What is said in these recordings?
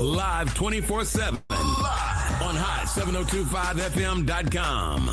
Live 24/7. Live on hot7025fm.com.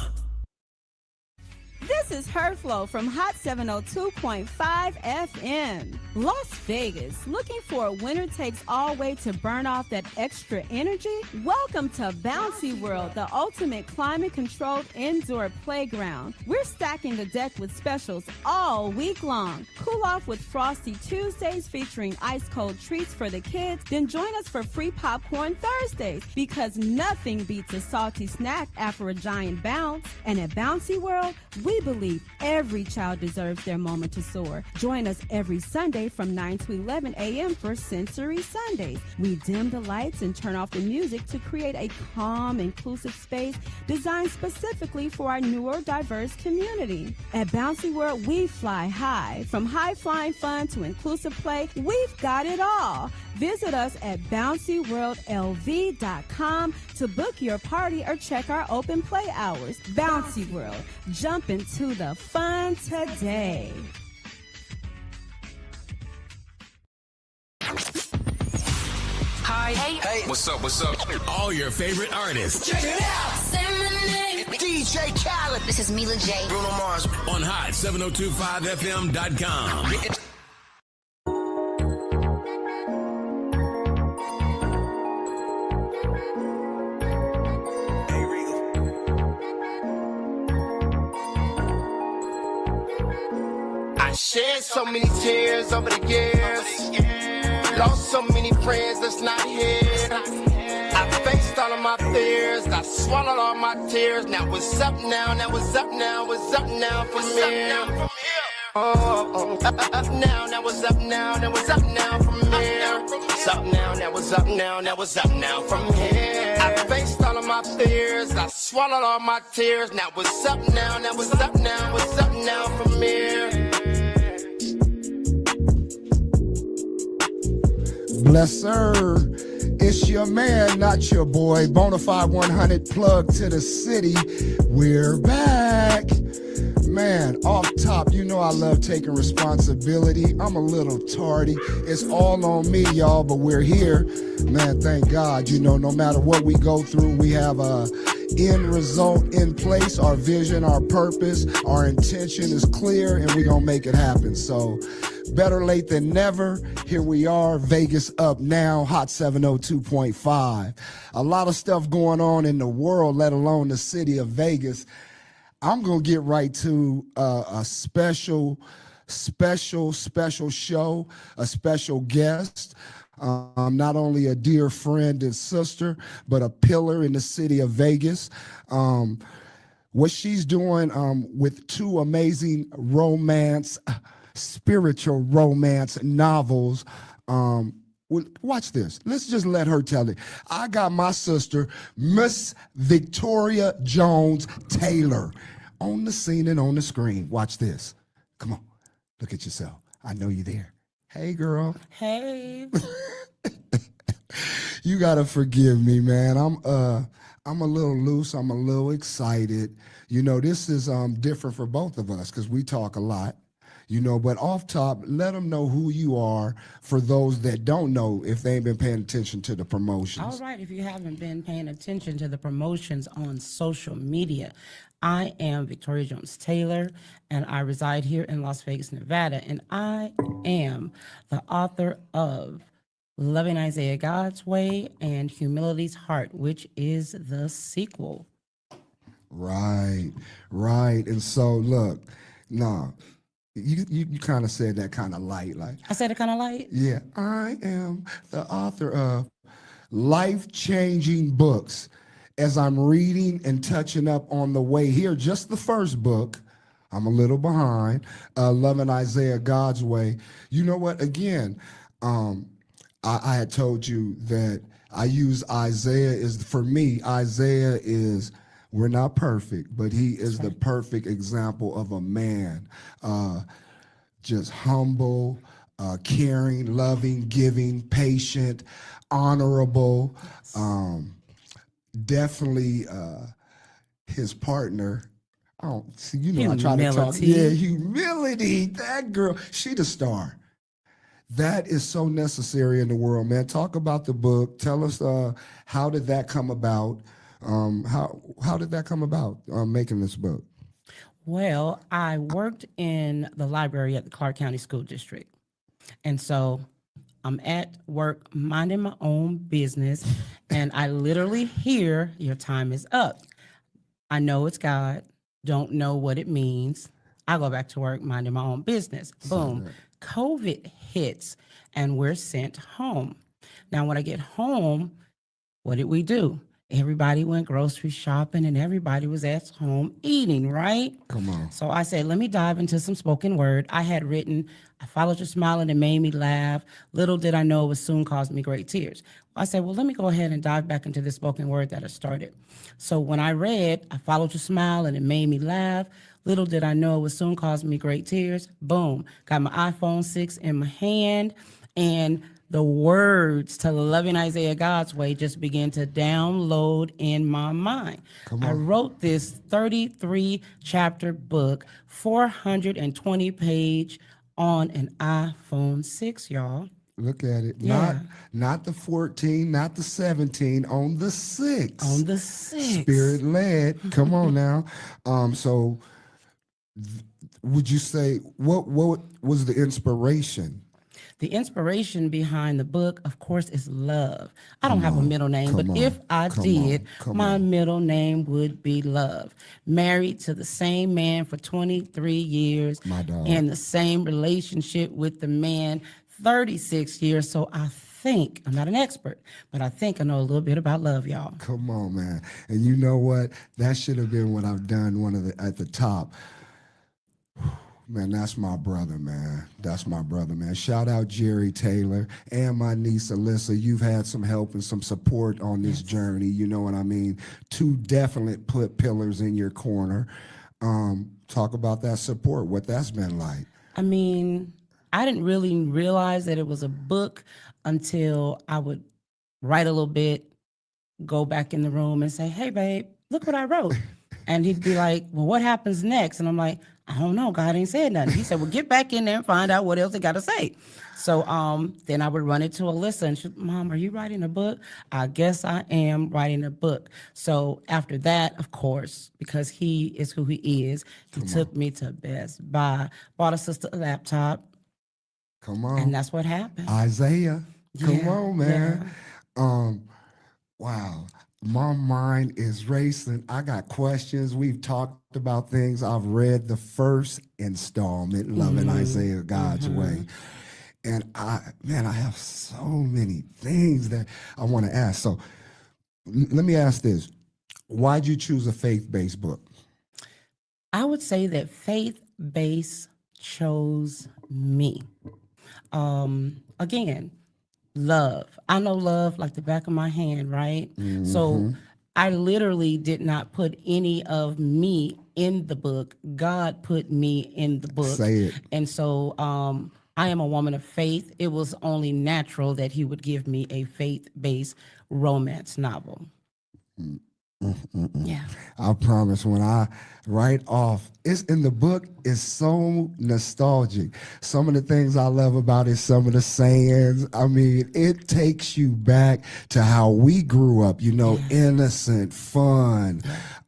This is Herflow from Hot 702.5 FM. Las Vegas, looking for a winner-takes-all way to burn off that extra energy? Welcome to Bouncy World, the ultimate climate-controlled indoor playground. We're stacking the deck with specials all week long. Cool off with Frosty Tuesdays featuring ice-cold treats for the kids, then join us for free popcorn Thursdays, because nothing beats a salty snack after a giant bounce. And at Bouncy World, we believe every child deserves their moment to soar. Join us every Sunday from 9 to 11 a.m. for Sensory Sundays. We dim the lights and turn off the music to create a calm, inclusive space designed specifically for our neurodiverse community. At Bouncy World, we fly high. From high-flying fun to inclusive play, we've got it all. Visit us at bouncyworldlv.com to book your party or check our open play hours. Bouncy World, jump into the fun today. Hi. Hey. What's up? All your favorite artists. Check it out. Say my name. DJ Khaled. This is Mila J. Bruno Mars. On hot7025fm.com. I shed so many tears over the years. Lost so many friends that's not here. I faced all of my fears. I swallowed all my tears. Now what's up now? Now what's up now? What's up now from here? Oh, up now. Now what's up now? Now what's up now from here? What's up now? Now what's up now? Now what's up now from here? I faced all of my fears. I swallowed all my tears. Now what's up now? Now what's up now? What's up now from here? Bless her. It's your man, not your boy. Bonafide 100 plug to the city. We're back. Man, off top, you know I love taking responsibility. I'm a little tardy. It's all on me, y'all, but we're here. Man, thank God. You know, no matter what we go through, we have a end result in place. Our vision, our purpose, our intention is clear, and we're going to make it happen. So better late than never. Here we are, Vegas up now, Hot 702.5. A lot of stuff going on in the world, let alone the city of Vegas. I'm going to get right to a special show, a special guest. Not only a dear friend and sister, but a pillar in the city of Vegas. What she's doing with two amazing spiritual romance novels. Watch this. Let's just let her tell it. I got my sister, Miss Victoria Jones Taylor, on the scene and on the screen. Watch this. Come on. Look at yourself. I know you're there. Hey, girl. Hey. You gotta forgive me, man. I'm a little loose. I'm a little excited. You know, this is different for both of us because we talk a lot. You know, but off top, let them know who you are for those that don't know if they ain't been paying attention to the promotions. All right, if you haven't been paying attention to the promotions on social media, I am Victoria Jones Taylor, and I reside here in Las Vegas, Nevada, and I am the author of Loving Isaiah God's Way and Humility's Heart, which is the sequel. Right. And so, look, You kind of said that kind of light, like I said it kind of light? Yeah, I am the author of life-changing books. As I'm reading and touching up on the way here, just the first book, I'm a little behind, Loving Isaiah God's Way. You know what? Again, I had told you that I use Isaiah for me, Isaiah is, we're not perfect, but he is the perfect example of a man, just humble, caring, loving, giving, patient, honorable. Definitely his partner. Oh, see, you know, I try to talk. Yeah, humility. That girl, she the star. That is so necessary in the world, man. Talk about the book. Tell us how did that come about? How did that come about? Making this book. Well, I worked in the library at the Clark County School District. And so I'm at work minding my own business, and I literally hear your time is up. I know it's God, don't know what it means. I go back to work minding my own business. Boom. COVID hits and we're sent home. Now, when I get home, what did we do? Everybody went grocery shopping and everybody was at home eating, right? Come on. So I said, let me dive into some spoken word. I had written, I followed your smile and it made me laugh. Little did I know it would soon cause me great tears. I said, well, let me go ahead and dive back into this spoken word that I started. So when I read, I followed your smile and it made me laugh. Little did I know it would soon cause me great tears. Boom. Got my iPhone 6 in my hand, and the words to Loving Isaiah God's Way just began to download in my mind. I wrote this 33 chapter book, 420 page on an iPhone 6, y'all. Look at it. Yeah. Not the 14, not the 17, on the 6. On the 6. Spirit led. Come on now. So would you say what was the inspiration? The inspiration behind the book, of course, is love. I don't have a middle name, but if I did, my middle name would be Love. Married to the same man for 23 years. My dog. In the same relationship with the man 36 years. So I think, I'm not an expert, but I think I know a little bit about love, y'all. Come on, man. And you know what? That should have been what I've done at the top. Man, that's my brother, man. That's my brother, man. Shout out Jerry Taylor and my niece Alyssa. You've had some help and some support on this journey. You know what I mean? Two definite pillars in your corner. Talk about that support, what that's been like. I mean, I didn't really realize that it was a book until I would write a little bit, go back in the room and say, hey, babe, look what I wrote. And he'd be like, well, what happens next? And I'm like, I don't know. God ain't said nothing. He said, well, get back in there and find out what else he got to say. So then I would run it to Alyssa and she, Mom, are you writing a book? I guess I am writing a book. So after that, of course, because he is who he is, he took me to Best Buy, bought a sister a laptop. Come on. And that's what happened. Isaiah. Come Yeah, on, man. Wow. My mind is racing. I got questions. We've talked about things. I've read the first installment, Loving Isaiah God's Way. And I have so many things that I want to ask. So let me ask this. Why'd you choose a faith-based book? I would say that faith-based chose me. Again, love. I know love like the back of my hand, right? So I literally did not put any of me in the book. God put me in the book. Say it. And so I am a woman of faith. It was only natural that he would give me a faith-based romance novel. Yeah. I promise when I write off, it's in the book, it's so nostalgic. Some of the things I love about it, some of the sayings, I mean, it takes you back to how we grew up, innocent, fun.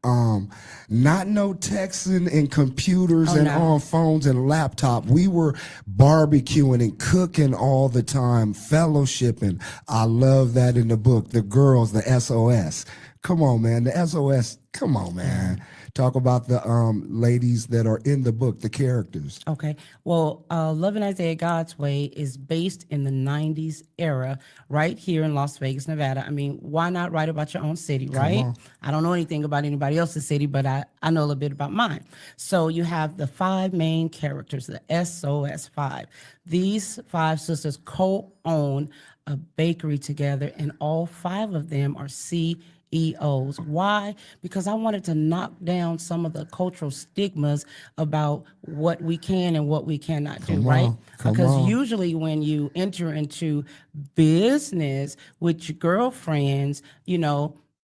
Not no texting and computers on phones and laptop. We were barbecuing and cooking all the time, fellowshipping. I love that in the book. The girls, the SOS. Come on, man. The SOS. Come on, man. Talk about the ladies that are in the book, the characters. Okay. Well, Loving Isaiah God's Way is based in the 90s era right here in Las Vegas, Nevada. I mean, why not write about your own city, right? I don't know anything about anybody else's city, but I know a little bit about mine. So you have the 5 main characters, the SOS 5. These 5 sisters co-own a bakery together, and all 5 of them are CEOs. Why? Because I wanted to knock down some of the cultural stigmas about what we can and what we cannot do, right? Because usually when you enter into business with your girlfriends,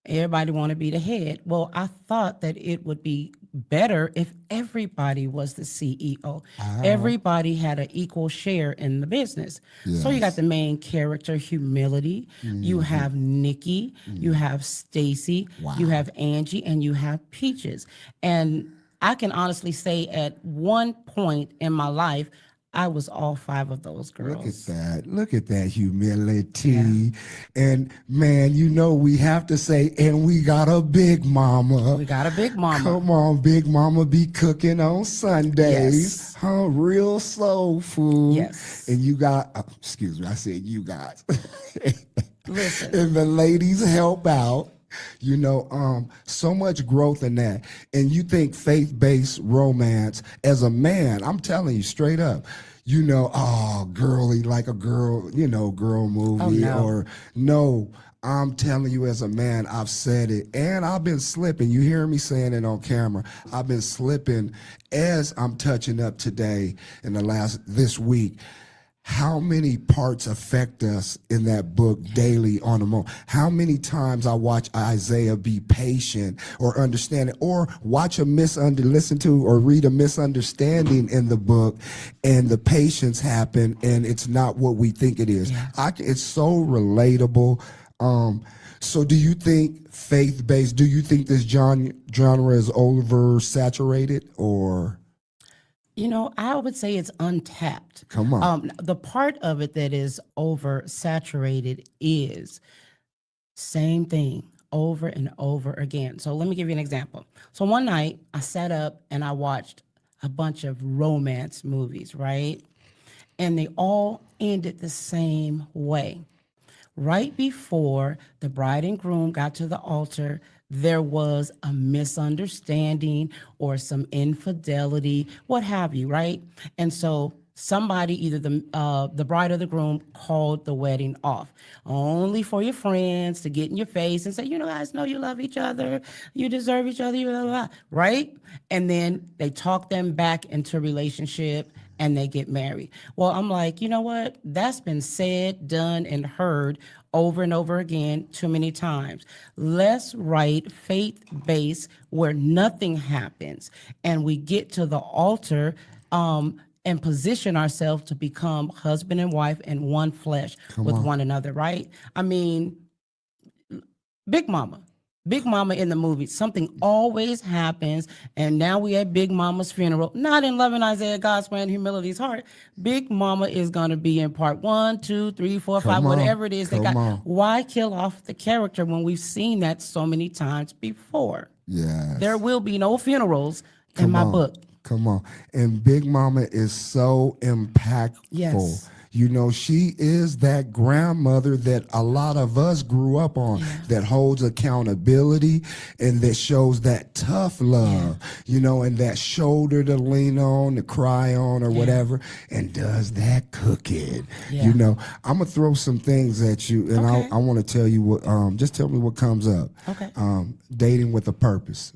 everybody want to be the head. Well, I thought that it would be better if everybody was the CEO. Everybody had an equal share in the business. So you got Yes. the main character, Humility. You have Nikki. You have Stacy. You have Angie, and you have Peaches. And I can honestly say, at one point in my life, I was all five of those Look at girls. that. Look at that humility. And man, we have to say, and we got a big mama. We got a big mama. Come on, big mama be cooking on Sundays. Yes. Huh? Real soul food. Yes. And you got, excuse me, I said you guys. Listen. And the ladies help out. So much growth in that. And you think faith-based romance as a man, I'm telling you straight up, oh, girly, like a girl, girl movie. no. Or no, I'm telling you as a man, I've said it. And I've been slipping. You hear me saying it on camera. I've been slipping as I'm touching up today in this week. How many parts affect us in that book daily on the moment? How many times I watch Isaiah be patient or understand it, or listen to or read a misunderstanding in the book, and the patience happen and it's not what we think it is. It's so relatable. So do you think faith-based, do you think this genre is oversaturated or? I would say it's untapped. Come on. The part of it that is oversaturated is same thing over and over again. So let me give you an example. So one night I sat up and I watched a bunch of romance movies, right? And they all ended the same way. Right before the bride and groom got to the altar, there was a misunderstanding or some infidelity, what have you, right? And so somebody, either the bride or the groom, called the wedding off, only for your friends to get in your face and say, guys know you love each other, you deserve each other, blah, blah, blah, right? And then they talk them back into a relationship and they get married. Well, I'm like, you know what? That's been said, done, and heard over and over again too many times. Let's write faith-based where nothing happens and we get to the altar and position ourselves to become husband and wife and one flesh with one another, right? I mean, Big Mama in the movie, something always happens, and now we at Big Mama's funeral, not in Loving Isaiah, God's Plan, Humility's Heart. Big Mama is going to be in part 1, 2, 3, 4, 5, whatever it is they got. Why kill off the character when we've seen that so many times before? Yes. There will be no funerals in my book. Come on. And Big Mama is so impactful. Yes. She is that grandmother that a lot of us grew up on, that holds accountability and that shows that tough love, and that shoulder to lean on, to cry on or whatever, and does that cooking. I'm going to throw some things at you, and I want to tell you what, just tell me what comes up. Okay. Dating with a purpose.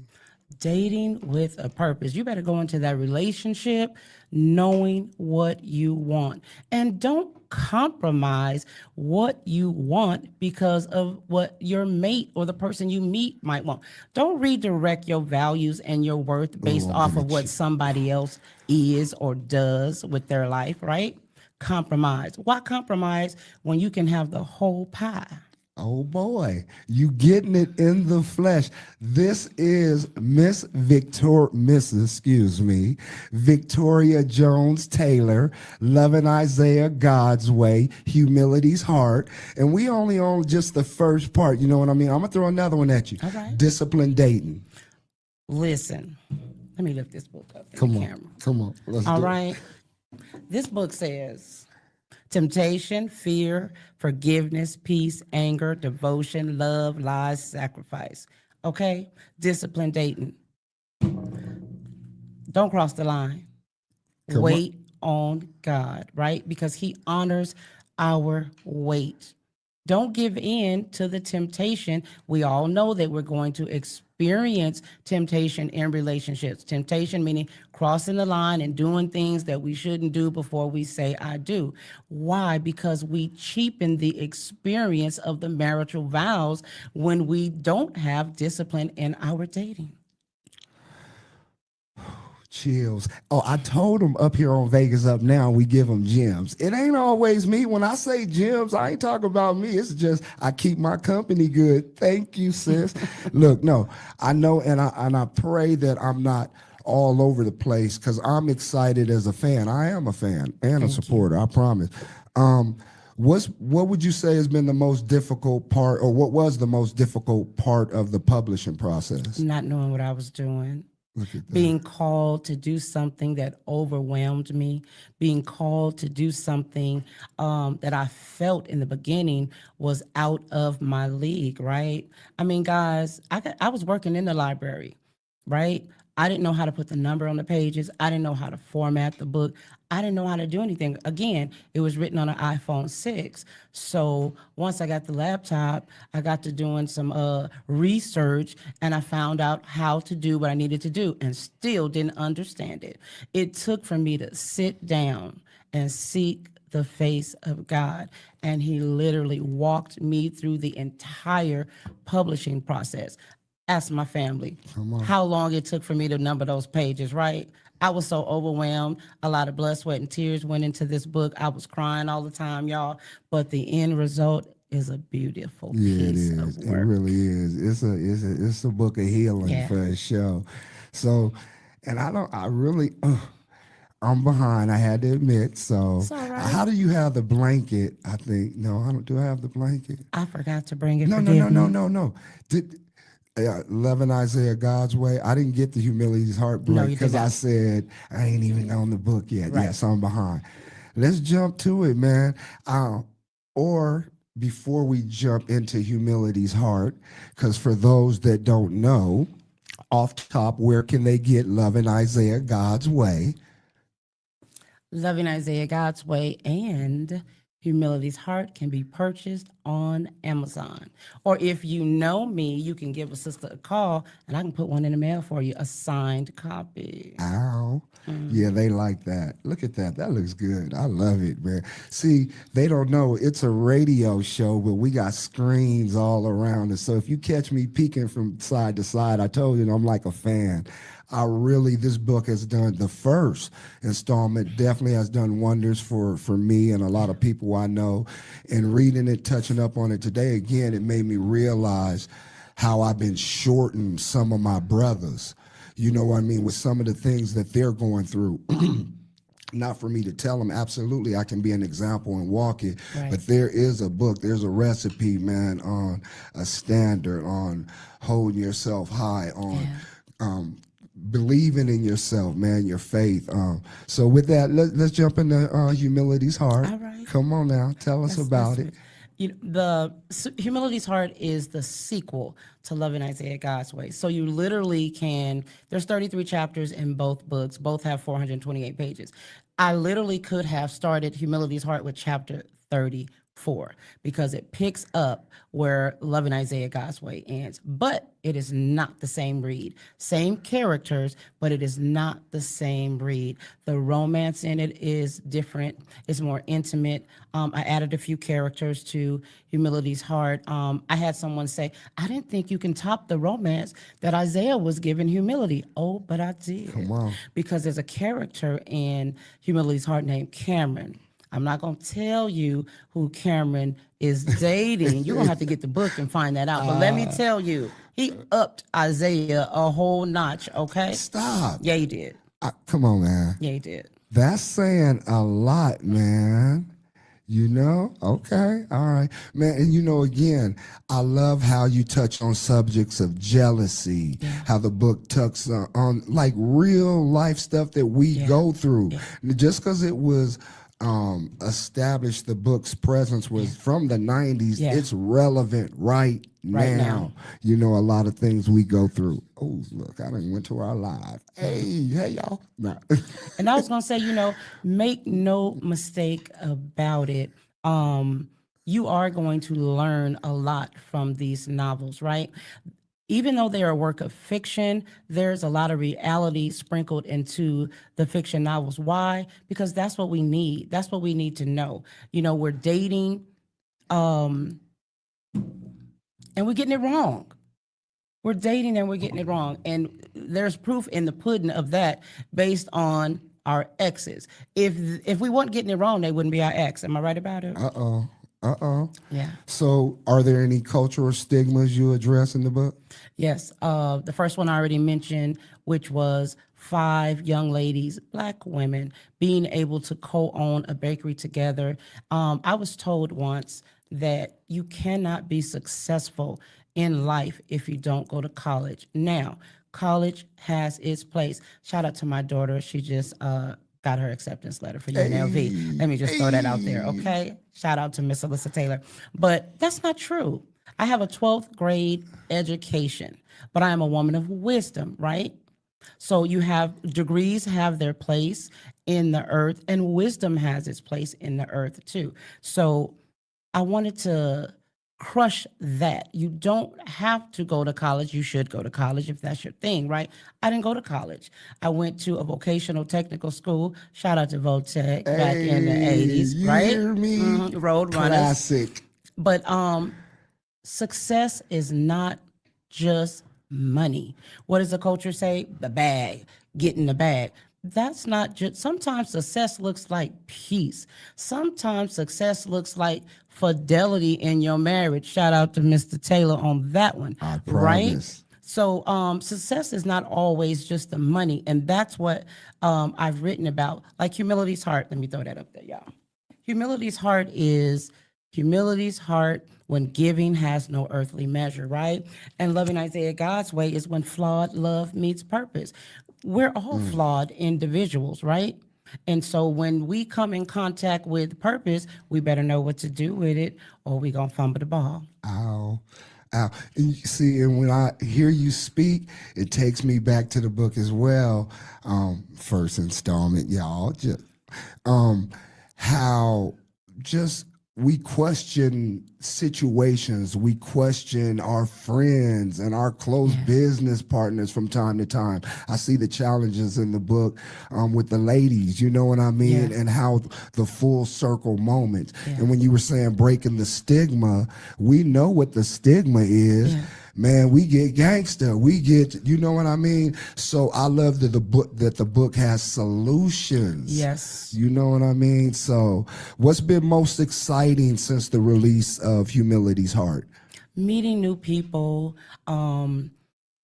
Dating with a purpose. You better go into that relationship knowing what you want. And don't compromise what you want because of what your mate or the person you meet might want. Don't redirect your values and your worth based off of what somebody else is or does with their life, right? Compromise. Why compromise when you can have the whole pie? Oh boy, you getting it in the flesh. This is Victoria Jones Taylor, Loving Isaiah, God's Way, Humility's Heart. And we only on just the first part, you know what I mean? I'm gonna throw another one at you. All right. Disciplined dating. Listen, let me lift this book up in Come the on, camera. come on. Let's All do it. right. This book says temptation, fear, forgiveness, peace, anger, devotion, love, lies, sacrifice. Okay? Discipline dating. Don't cross the line. Come on. Wait on God, right? Because He honors our wait. Don't give in to the temptation. We all know that we're going to experience temptation in relationships. Temptation meaning crossing the line and doing things that we shouldn't do before we say, I do. Why? Because we cheapen the experience of the marital vows when we don't have discipline in our dating. Chills. Oh, I told them up here on Vegas Up Now, we give them gems. It ain't always me. When I say gems, I ain't talking about me. It's just I keep my company good. Thank you, sis. Look, no, I know, and I pray that I'm not all over the place because I'm excited as a fan. I am a fan and a supporter. I promise. What would you say has been the most difficult part, or what was the most difficult part of the publishing process? Not knowing what I was doing. Look at that. Being called to do something that overwhelmed me, being called to do something that I felt in the beginning was out of my league, right? I mean, guys, I was working in the library, right? I didn't know how to put the number on the pages. I didn't know how to format the book. I didn't know how to do anything. Again, it was written on an iPhone 6. So once I got the laptop, I got to doing some research, and I found out how to do what I needed to do and still didn't understand it. It took for me to sit down and seek the face of God. And he literally walked me through the entire publishing process. Ask my family how long it took for me to number those pages, right? I was so overwhelmed. A lot of blood, sweat, and tears went into this book. I was crying all the time, y'all. But the end result is a beautiful piece of It work. really is. It's a book of healing for sure. So, and I'm behind, I had to admit. So It's all right. how do you have the blanket? I think, no, I don't, do I have the blanket? I forgot to bring it. No. Loving Isaiah God's Way. I didn't get the Humility's Heartbreak you did because I not. said I ain't even on the book yet. Right. Yes, I'm behind. Let's jump to it, man. Or before we jump into Humility's Heart, because for those that don't know, off top, where can they get Loving Isaiah God's Way? Loving Isaiah God's Way and Humility's Heart can be purchased on Amazon. Or if you know me, you can give a sister a call and I can put one in the mail for you, a signed copy. Ow. Yeah, they like that. Look at that. That looks good. I love it, man. See, they don't know it's a radio show, but we got screens all around us. So if you catch me peeking from side to side, I told you I'm like a fan. This book has done, the first installment definitely has done wonders for me and a lot of people I know. And reading it, touching up on it today, again, it made me realize how I've been shorting some of my brothers. You know what I mean? With some of the things that they're going through. Not for me to tell them, absolutely, I can be an example and walk it. Right. But there is a book, there's a recipe, man, on a standard, on holding yourself high, on believing in yourself, man, your faith. So with that, let's jump into Humility's Heart. All right. Come on now, tell us about it. Humility's Heart is the sequel to Loving Isaiah God's Way. So you literally there's 33 chapters in both books. Both have 428 pages. I literally could have started Humility's Heart with chapter 34 because it picks up where Loving Isaiah God's Way ends. But it is not the same read. Same characters, but it is not the same read. The romance in it is different. It's more intimate. I added a few characters to Humility's Heart. I had someone say, I didn't think you can top the romance that Isaiah was giving Humility. Oh, but I did. Come on. Because there's a character in Humility's Heart named Cameron. I'm not going to tell you who Cameron is dating. You're going to have to get the book and find that out. But let me tell you, he upped Isaiah a whole notch, okay? Stop. Yeah, he did. Come on, man. Yeah, he did. That's saying a lot, man. You know? Okay. All right. Man, and again, I love how you touch on subjects of jealousy, how the book tucks on like real life stuff that we go through. Just because it was established, the book's presence was from the 90s, it's relevant right now. A lot of things we go through. Oh, look, I done went to our live. Hey, y'all. Nah. And I was going to say, make no mistake about it. You are going to learn a lot from these novels, right? Even though they are a work of fiction, there's a lot of reality sprinkled into the fiction novels. Why? Because that's what we need. That's what we need to know. We're dating, and we're getting it wrong. We're dating and we're getting it wrong. And there's proof in the pudding of that based on our exes. If we weren't getting it wrong, they wouldn't be our ex. Am I right about it? Yeah. So, are there any cultural stigmas you address in the book? Yes. The first one I already mentioned, which was 5 young ladies, Black women, being able to co-own a bakery together. I was told once that you cannot be successful in life if you don't go to college. Now, college has its place. Shout out to my daughter. She just got her acceptance letter for UNLV. Let me just throw that out there, okay? Shout out to Miss Alyssa Taylor. But that's not true. I have a 12th grade education, but I am a woman of wisdom, right? So you have degrees have their place in the earth, and wisdom has its place in the earth too. So I wanted to crush that. You don't have to go to college. You should go to college if that's your thing, right? I didn't go to college. I went to a vocational technical school. Shout out to Votech back in the 80s, you right? hear me? Road runners. Classic. But success is not just money. What does the culture say? The bag, getting the bag. That's not just, sometimes success looks like peace. Sometimes success looks like fidelity in your marriage. Shout out to Mr. Taylor on that one. I right? promise. So success is not always just the money. And that's what I've written about. Like humility's heart. Let me throw that up there, y'all. Humility's heart is humility's heart when giving has no earthly measure, right? And loving Isaiah God's way is when flawed love meets purpose. We're all flawed individuals, right? And so when we come in contact with purpose, we better know what to do with it or we gonna fumble the ball. Ow. And you see, and when I hear you speak, it takes me back to the book as well. First installment, y'all. Just how just we question situations, we question our friends and our close business partners from time to time. I see the challenges in the book with the ladies, you know what I mean? And how the full circle moments. And when you were saying breaking the stigma, we know what the stigma is. Man, we get gangster. We get, you know what I mean? So I love that the book has solutions. Yes. You know what I mean? So what's been most exciting since the release of Humility's Heart? Meeting new people,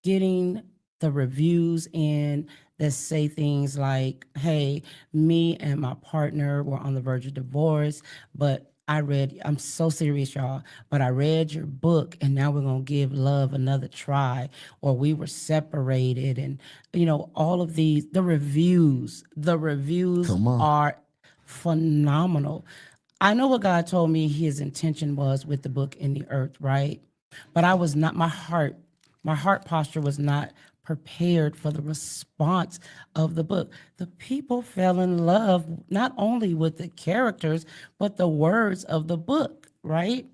getting the reviews in that say things like, hey, me and my partner were on the verge of divorce, but I'm so serious, y'all, but I read your book and now we're going to give love another try, or we were separated. And, you know, all of these, the reviews are phenomenal. I know what God told me his intention was with the book in the earth, right? But I was not, my heart posture was not prepared for the response of the book. The people fell in love not only with the characters, but the words of the book, right?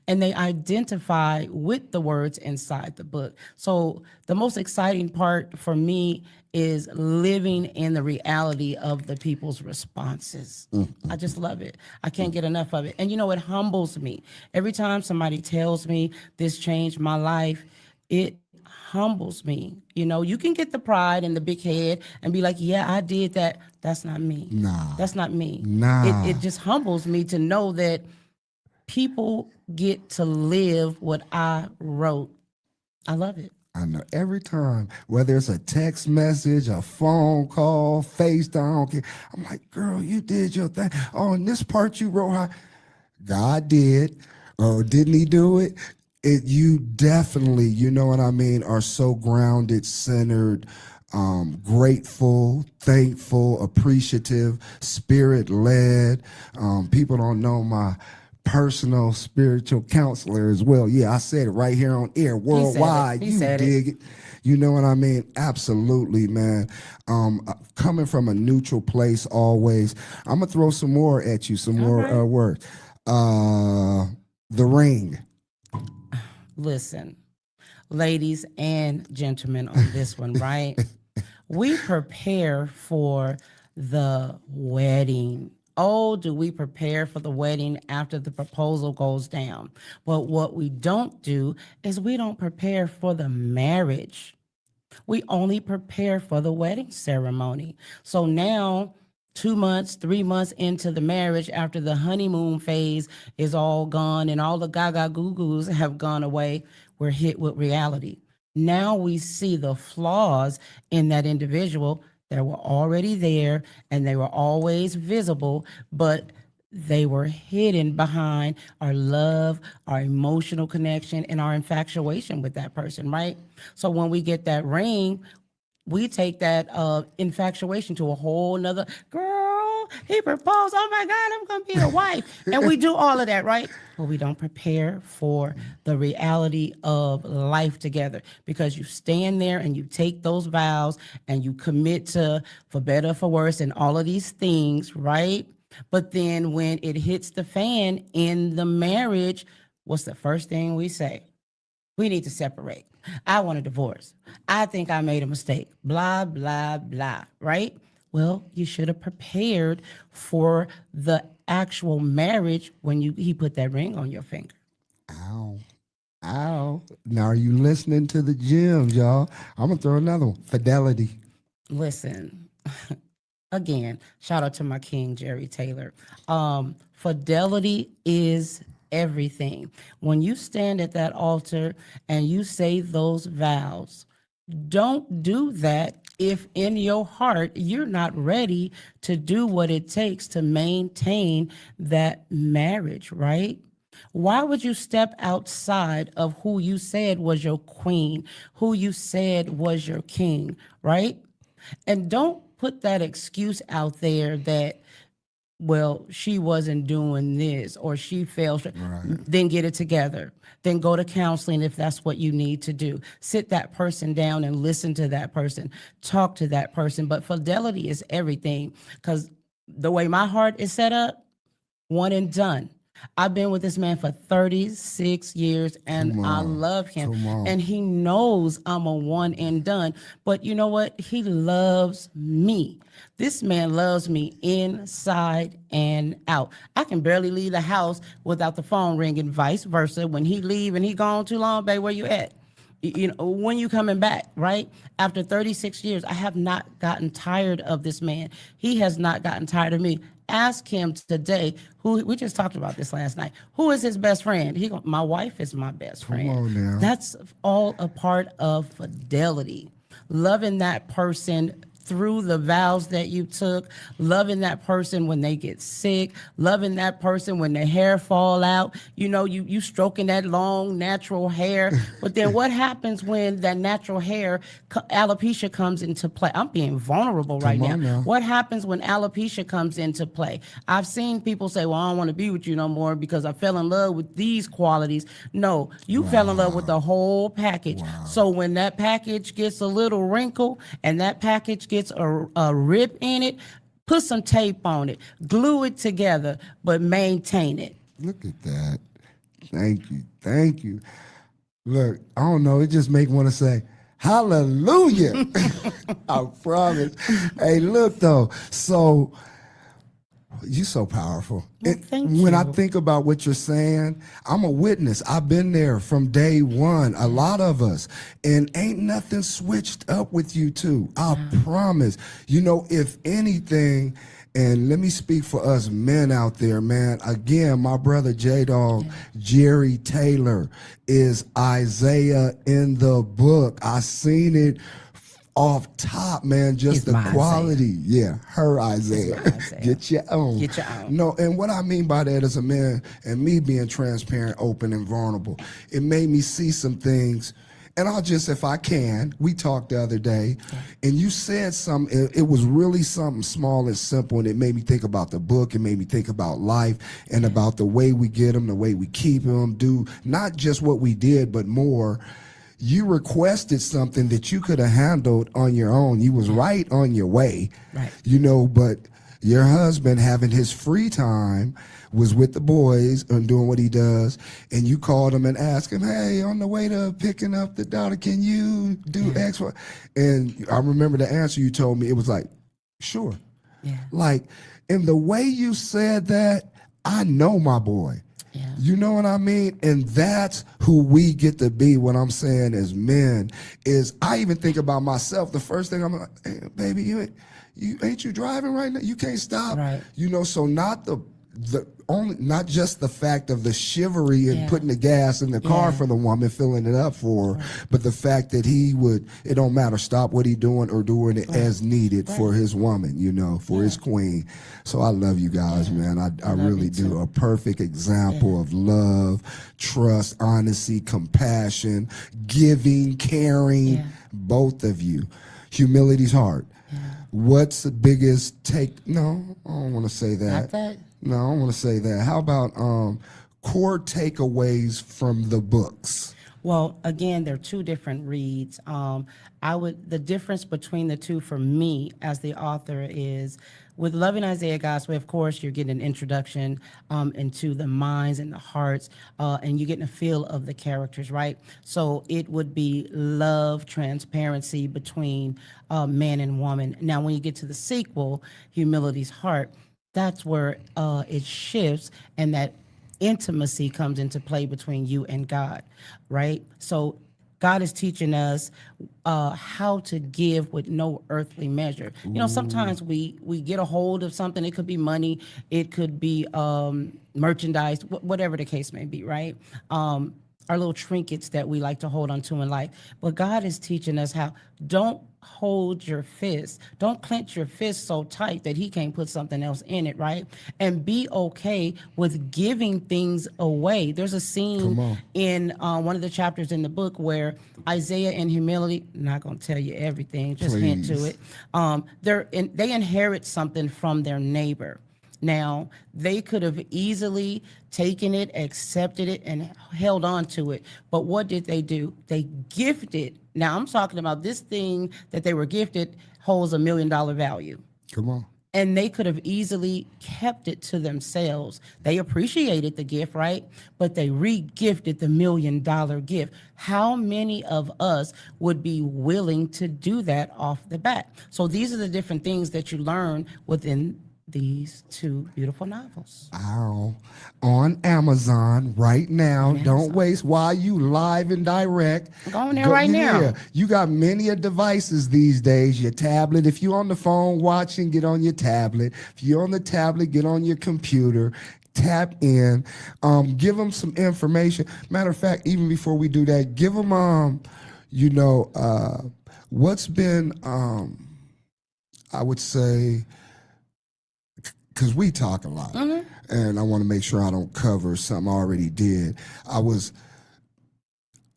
And they identify with the words inside the book. So the most exciting part for me is living in the reality of the people's responses. I just love it. I can't get enough of it. And you know, it humbles me. Every time somebody tells me this changed my life, it humbles me. You know, you can get the pride and the big head and be like, yeah, I did that. That's not me. Nah. That's not me. Nah. It just humbles me to know that people get to live what I wrote. I love it. I know every time, whether it's a text message, a phone call, FaceTime, okay, I'm like, girl, you did your thing. Oh, and this part you wrote, how God did. Oh, didn't he do it? You definitely, you know what I mean, are so grounded, centered, grateful, thankful, appreciative, spirit-led. People don't know my personal spiritual counselor as well. Yeah, I said it right here on air, worldwide. He said it. You know what I mean? Absolutely, man. Coming from a neutral place always. I'm going to throw some more at you, some more words. The Ring. Listen, ladies and gentlemen on this one, right? We prepare for the wedding. oh, do we prepare for the wedding after the proposal goes down. But what we don't do is we don't prepare for the marriage. We only prepare for the wedding ceremony. So now, 2 months, 3 months into the marriage, after the honeymoon phase is all gone and all the gaga goo-goos have gone away, we're hit with reality. Now we see the flaws in that individual that were already there and they were always visible, but they were hidden behind our love, our emotional connection, and our infatuation with that person, right? So when we get that ring, we take that infatuation to a whole nother, girl, he proposed, oh my God, I'm gonna be a wife. And we do all of that, right? But we don't prepare for the reality of life together, because you stand there and you take those vows and you commit to for better, for worse, and all of these things, right? But then when it hits the fan in the marriage, what's the first thing we say? We need to separate. I want a divorce. I think I made a mistake. Blah, blah, blah, right? Well, you should have prepared for the actual marriage when he put that ring on your finger. Ow. Ow. Now, are you listening to the gems, y'all? I'm going to throw another one. Fidelity. Listen, again, shout out to my king, Jerry Taylor. Fidelity is everything. When you stand at that altar and you say those vows, don't do that if in your heart you're not ready to do what it takes to maintain that marriage, right? Why would you step outside of who you said was your queen, who you said was your king, right? And don't put that excuse out there that, well, she wasn't doing this or she failed. Right. Then get it together. Then go to counseling if that's what you need to do. Sit that person down and listen to that person. Talk to that person. But fidelity is everything, because the way my heart is set up, one and done. I've been with this man for 36 years and I love him. And he knows I'm a one and done. But you know what? He loves me. This man loves me inside and out. I can barely leave the house without the phone ringing, vice versa. When he leave and he gone too long, babe, where you at? You know, when you coming back, right? After 36 years, I have not gotten tired of this man. He has not gotten tired of me. Ask him today, who we just talked about this last night. Who is his best friend? My wife is my best friend. Come on now. That's all a part of fidelity. Loving that person through the vows that you took, loving that person when they get sick, loving that person when their hair fall out. You know, you stroking that long natural hair, but then what happens when that natural hair, alopecia comes into play? I'm being vulnerable right now. What happens when alopecia comes into play? I've seen people say, well, I don't want to be with you no more because I fell in love with these qualities. No, you fell in love with the whole package. So when that package gets a little wrinkle and that package gets a rip in it, put some tape on it, glue it together, but maintain it. Look at that. Thank you. Thank you. Look, I don't know. It just make me want to say, hallelujah. I promise. Hey, look, though. So, you're so powerful. Well, thank you. When I think about what you're saying, I'm a witness. I've been there from day one, a lot of us, and ain't nothing switched up with you two. I promise. You know, if anything, and let me speak for us men out there, man. Again, my brother J-Dog, Jerry Taylor, is Isaiah in the book. I seen it off top, man, just the quality. Isaiah. Yeah, her Isaiah. Get your own. Get your own. No, and what I mean by that as a man, and me being transparent, open, and vulnerable, it made me see some things. And I'll just, if I can, we talked the other day, and you said something, it was really something small and simple, and it made me think about the book, it made me think about life, and about the way we get them, the way we keep them, do not just what we did, but more. You requested something that you could have handled on your own. You was right on your way, you know, but your husband, having his free time, was with the boys and doing what he does, and you called him and asked him, hey, on the way to picking up the daughter, can you do X, Y? And I remember the answer you told me. It was like, sure. Yes. Like, in the way you said that, I know my boy. Yeah. You know what I mean? And that's who we get to be. What I'm saying as men is, I even think about myself. The first thing I'm like, hey, baby, you ain't you driving right now? You can't stop. Right. You know, so not not just the fact of the chivalry and putting the gas in the car for the woman, filling it up for her, but the fact that it don't matter, stop what he doing or doing it as needed for his woman, you know, for his queen. So I love you guys, man. I really do. A perfect example of love, trust, honesty, compassion, giving, caring, both of you. Humility's hard. What's the biggest No, I don't want to say that. Not that. No, I don't want to say that. How about core takeaways from the books? Well, again, they're two different reads. The difference between the two for me as the author is, with Loving Isaiah God's Way, of course, you're getting an introduction into the minds and the hearts, and you're getting a feel of the characters, right? So it would be love, transparency between man and woman. Now, when you get to the sequel, Humility's Heart, that's where it shifts, and that intimacy comes into play between you and God, right? So God is teaching us how to give with no earthly measure. You know, sometimes we get a hold of something. It could be money, it could be merchandise, whatever the case may be, right? Our little trinkets that we like to hold on to in life. But God is teaching us how, don't hold your fist. Don't clench your fist so tight that he can't put something else in it, right? And be okay with giving things away. There's a scene in one of the chapters in the book where Isaiah in humility, I'm not going to tell you everything, just hint to it. They inherit something from their neighbor. Now, they could have easily taken it, accepted it, and held on to it. But what did they do? They gifted. Now, I'm talking about this thing that they were gifted holds $1 million value. Come on. And they could have easily kept it to themselves. They appreciated the gift, right? But they re-gifted the $1 million gift. How many of us would be willing to do that off the bat? So these are the different things that you learn within these two beautiful novels. Ow. On Amazon right now. Don't waste while you live and direct. Go on there right now. You got many devices these days. Your tablet. If you're on the phone watching, get on your tablet. If you're on the tablet, get on your computer. Tap in. Give them some information. Matter of fact, even before we do that, give them, what's been, I would say, because we talk a lot, and I want to make sure I don't cover something I already did.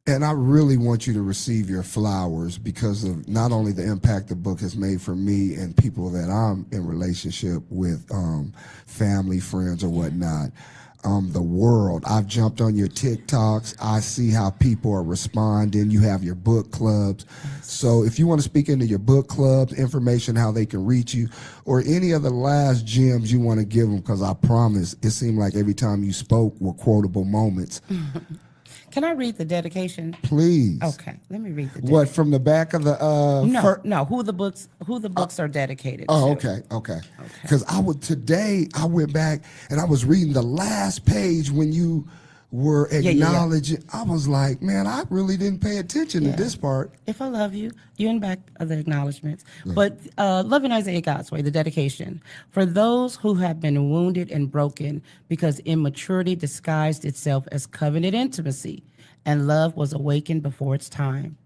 And I really want you to receive your flowers because of not only the impact the book has made for me and people that I'm in relationship with, family, friends, or whatnot. The world. I've jumped on your TikToks. I see how people are responding. You have your book clubs. So if you want to speak into your book clubs, information, how they can reach you, or any of the last gems you want to give them, because I promise it seemed like every time you spoke were quotable moments. Can I read the dedication? Please. Okay, let me read the dedication. What, from the back of the No, who the books are dedicated to. Okay. Because I went back and I was reading the last page when you were acknowledging. I was like, man, I really didn't pay attention to this part. If I love you, you in back of the acknowledgments. But Loving Isaiah God's Way, the dedication. For those who have been wounded and broken because immaturity disguised itself as covenant intimacy and love was awakened before its time.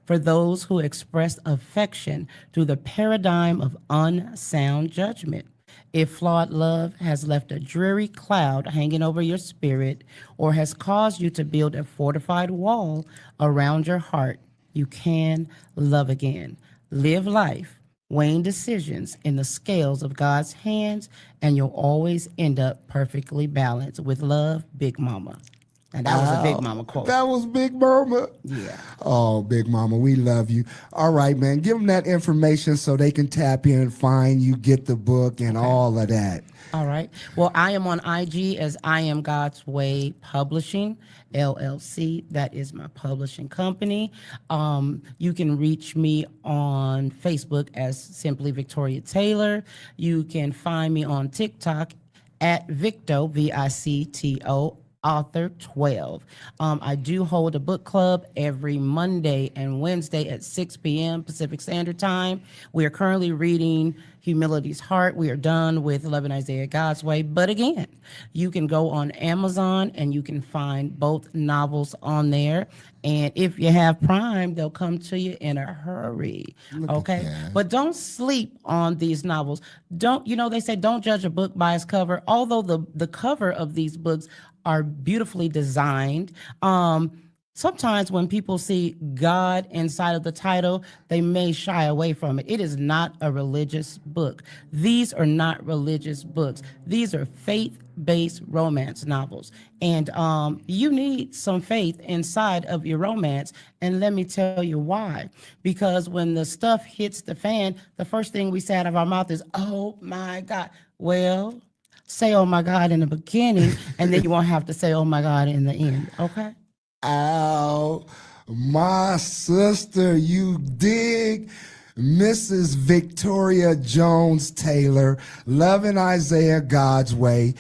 For those who expressed affection through the paradigm of unsound judgment. If flawed love has left a dreary cloud hanging over your spirit or has caused you to build a fortified wall around your heart, you can love again. Live life, weighing decisions in the scales of God's hands, and you'll always end up perfectly balanced. With love, Big Mama. And that was a Big Mama quote. That was Big Mama? Yeah. Oh, Big Mama, we love you. All right, man, give them that information so they can tap in, find you, get the book, and all of that. All right. Well, I am on IG as I Am God's Way Publishing, LLC. That is my publishing company. You can reach me on Facebook as simply Victoria Taylor. You can find me on TikTok at Victo, Victo, author 12. I do hold a book club every Monday and Wednesday at 6 p.m. Pacific Standard Time. We are currently reading Humility's Heart. We are done with 11 Isaiah God's Way. But again, you can go on Amazon and you can find both novels on there. And if you have Prime, they'll come to you in a hurry. Okay. But don't sleep on these novels. They say don't judge a book by its cover, although the cover of these books are beautifully designed. Sometimes when people see God inside of the title, they may shy away from it. It is not a religious book. These are not religious books. These are faith-based romance novels. And you need some faith inside of your romance. And let me tell you why. Because when the stuff hits the fan, the first thing we say out of our mouth is, oh my God. Well, say, oh my God, in the beginning, and then you won't have to say, oh my God, in the end. Okay? Ow, my sister, you dig? Mrs. Victoria Jones Taylor, Loving Isaiah God's Way,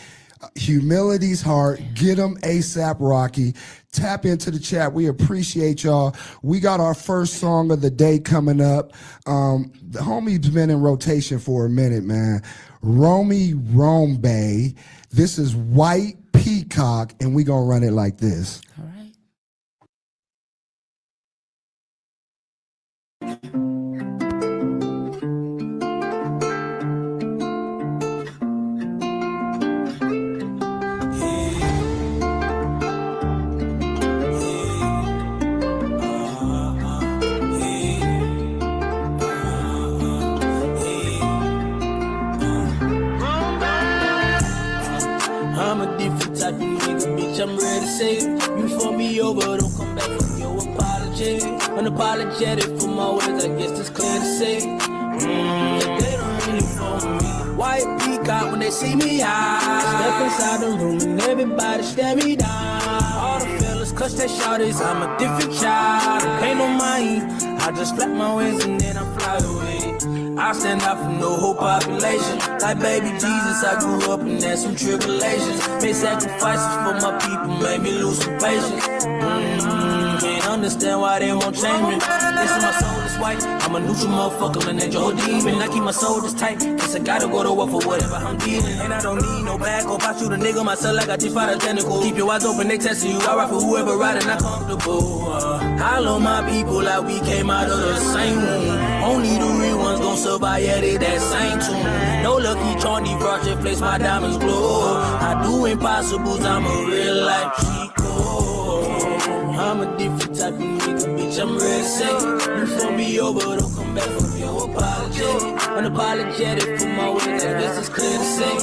Humility's Heart, Get 'em ASAP Rocky. Tap into the chat. We appreciate y'all. We got our first song of the day coming up. The homie's been in rotation for a minute, man. Romy Rombe. This is White Peacock, and we gonna run it like this. All right. I'm a different type of nigga, bitch, I'm ready to say it. You fuck me over, don't come back from your apology. Unapologetic for my words, I guess it's clear to say. They don't really fuck with me. White peacock when they see me high. Step inside the room and everybody stare me down. All the fellas clutch their shawties, I'm a different child. I pay no mind, I just flap my wings and then I fly away. I stand out from the whole population. Like baby Jesus, I grew up and had some tribulations. Made sacrifices for my people, made me lose some patience. Can't understand why they won't change me. Listen, my soul is white. I'm a neutral motherfucker, and that your whole demon. I keep my soul just tight. Guess I gotta go to war for whatever I'm dealing. And I don't need no backup. I shoot a nigga myself like I teach photogenical. Keep your eyes open, they testing you. I ride for whoever riding, not comfortable. I love my people like we came out of the same womb. Only the real ones gon' survive, yeah, they that same tune. No lucky charm, project place my diamonds glow. I do impossibles, I'm a real life Chico. I'm a different type of nigga, bitch, I'm ready to say it. You fuck me over, don't come back from your apology. Unapologetic for my words, I guess it's clear to say.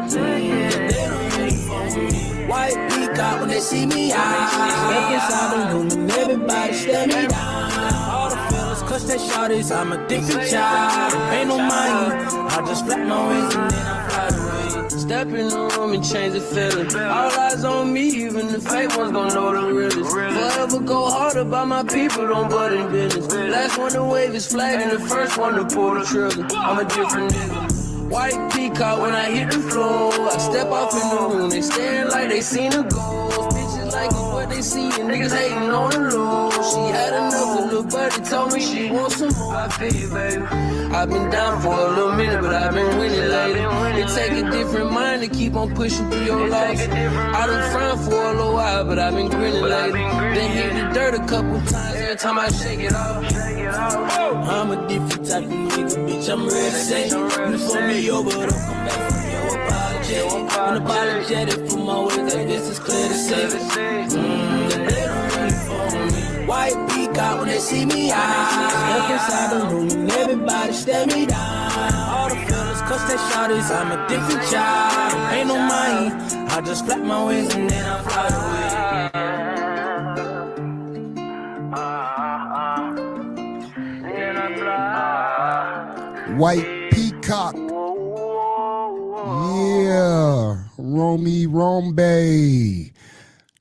They don't really fuck with me. White peacock when they see me high. Step inside the room and everybody stare me down. All the fellas clutch their shawties, I'm a different child. Ain't no mind, I just flap my wings and then I fly away. Step in the room and change the feeling. All eyes on me, even the fake ones gon' know the realest. Forever go hard about my people, don't butt in business. Last one to wave his flag and the first one to pull the trigger. I'm a different nigga. White peacock when I hit the floor. I step off in the room, they staring like they seen a ghost. Bitches like what they see and niggas hating on the low. She had enough, and little buddy told me she wants some more. I feel you, baby. I've been down for a little minute, but I've been winning lately. It take a different mind to keep on pushing through your life. I done frowned for a little while, but I've been grinning lately. Then hit the dirt a couple times, every time I shake it off. I'm a different type of nigga, bitch, I'm ready to say. You fuck me over, don't come back from your apology. Unapologetic for my words, I guess it's clear to say. They don't really fuck with me. white peacock when they see me high. Step inside the room and everybody stare me down. All the fellas cuss their shawties, I'm a different child. Don't pay no mind, I just flap my wings and then I fly away. White Peacock. Yeah. Romy Rombe.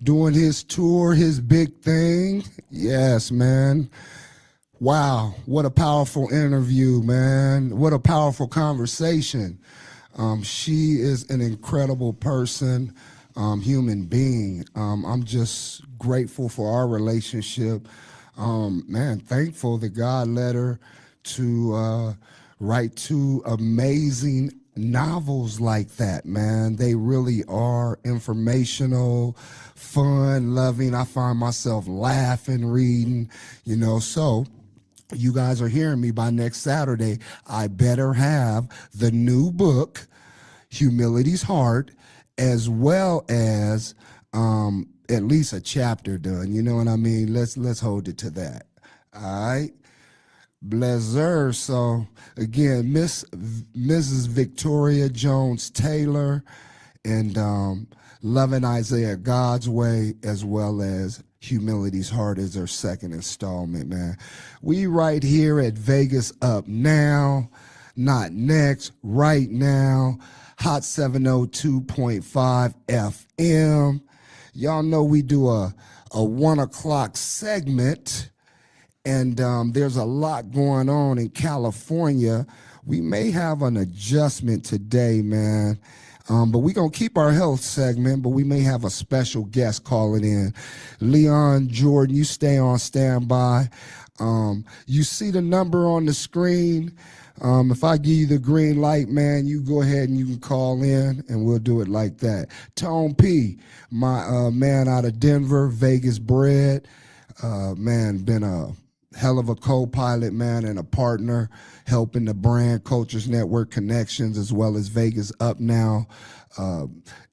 Doing his tour, his big thing. Yes, man. Wow. What a powerful interview, man. What a powerful conversation. She is an incredible person, human being. I'm just grateful for our relationship. Man, thankful that God led her to write two amazing novels like that, man. They really are informational, fun, loving. I find myself laughing, reading, so you guys are hearing me by next Saturday. I better have the new book, Humility's Heart, as well as at least a chapter done. You know what I mean? Let's hold it to that. All right. Blazer. So again, Mrs. Victoria Jones Taylor, and Loving Isaiah God's Way, as well as Humility's Heart is their second installment, man. We right here at Vegas Up Now, not next, right now. Hot 702.5 FM. Y'all know we do a 1 o'clock segment, and there's a lot going on in California. We may have an adjustment today, man. But we're going to keep our health segment, but we may have a special guest calling in. Leon Jordan, you stay on standby. You see the number on the screen. If I give you the green light, man, you go ahead and you can call in, and we'll do it like that. Tone P, my man out of Denver, Vegas bred. Man, been a hell of a co-pilot, man, and a partner, helping the brand Cultures Network Connections, as well as Vegas Up Now,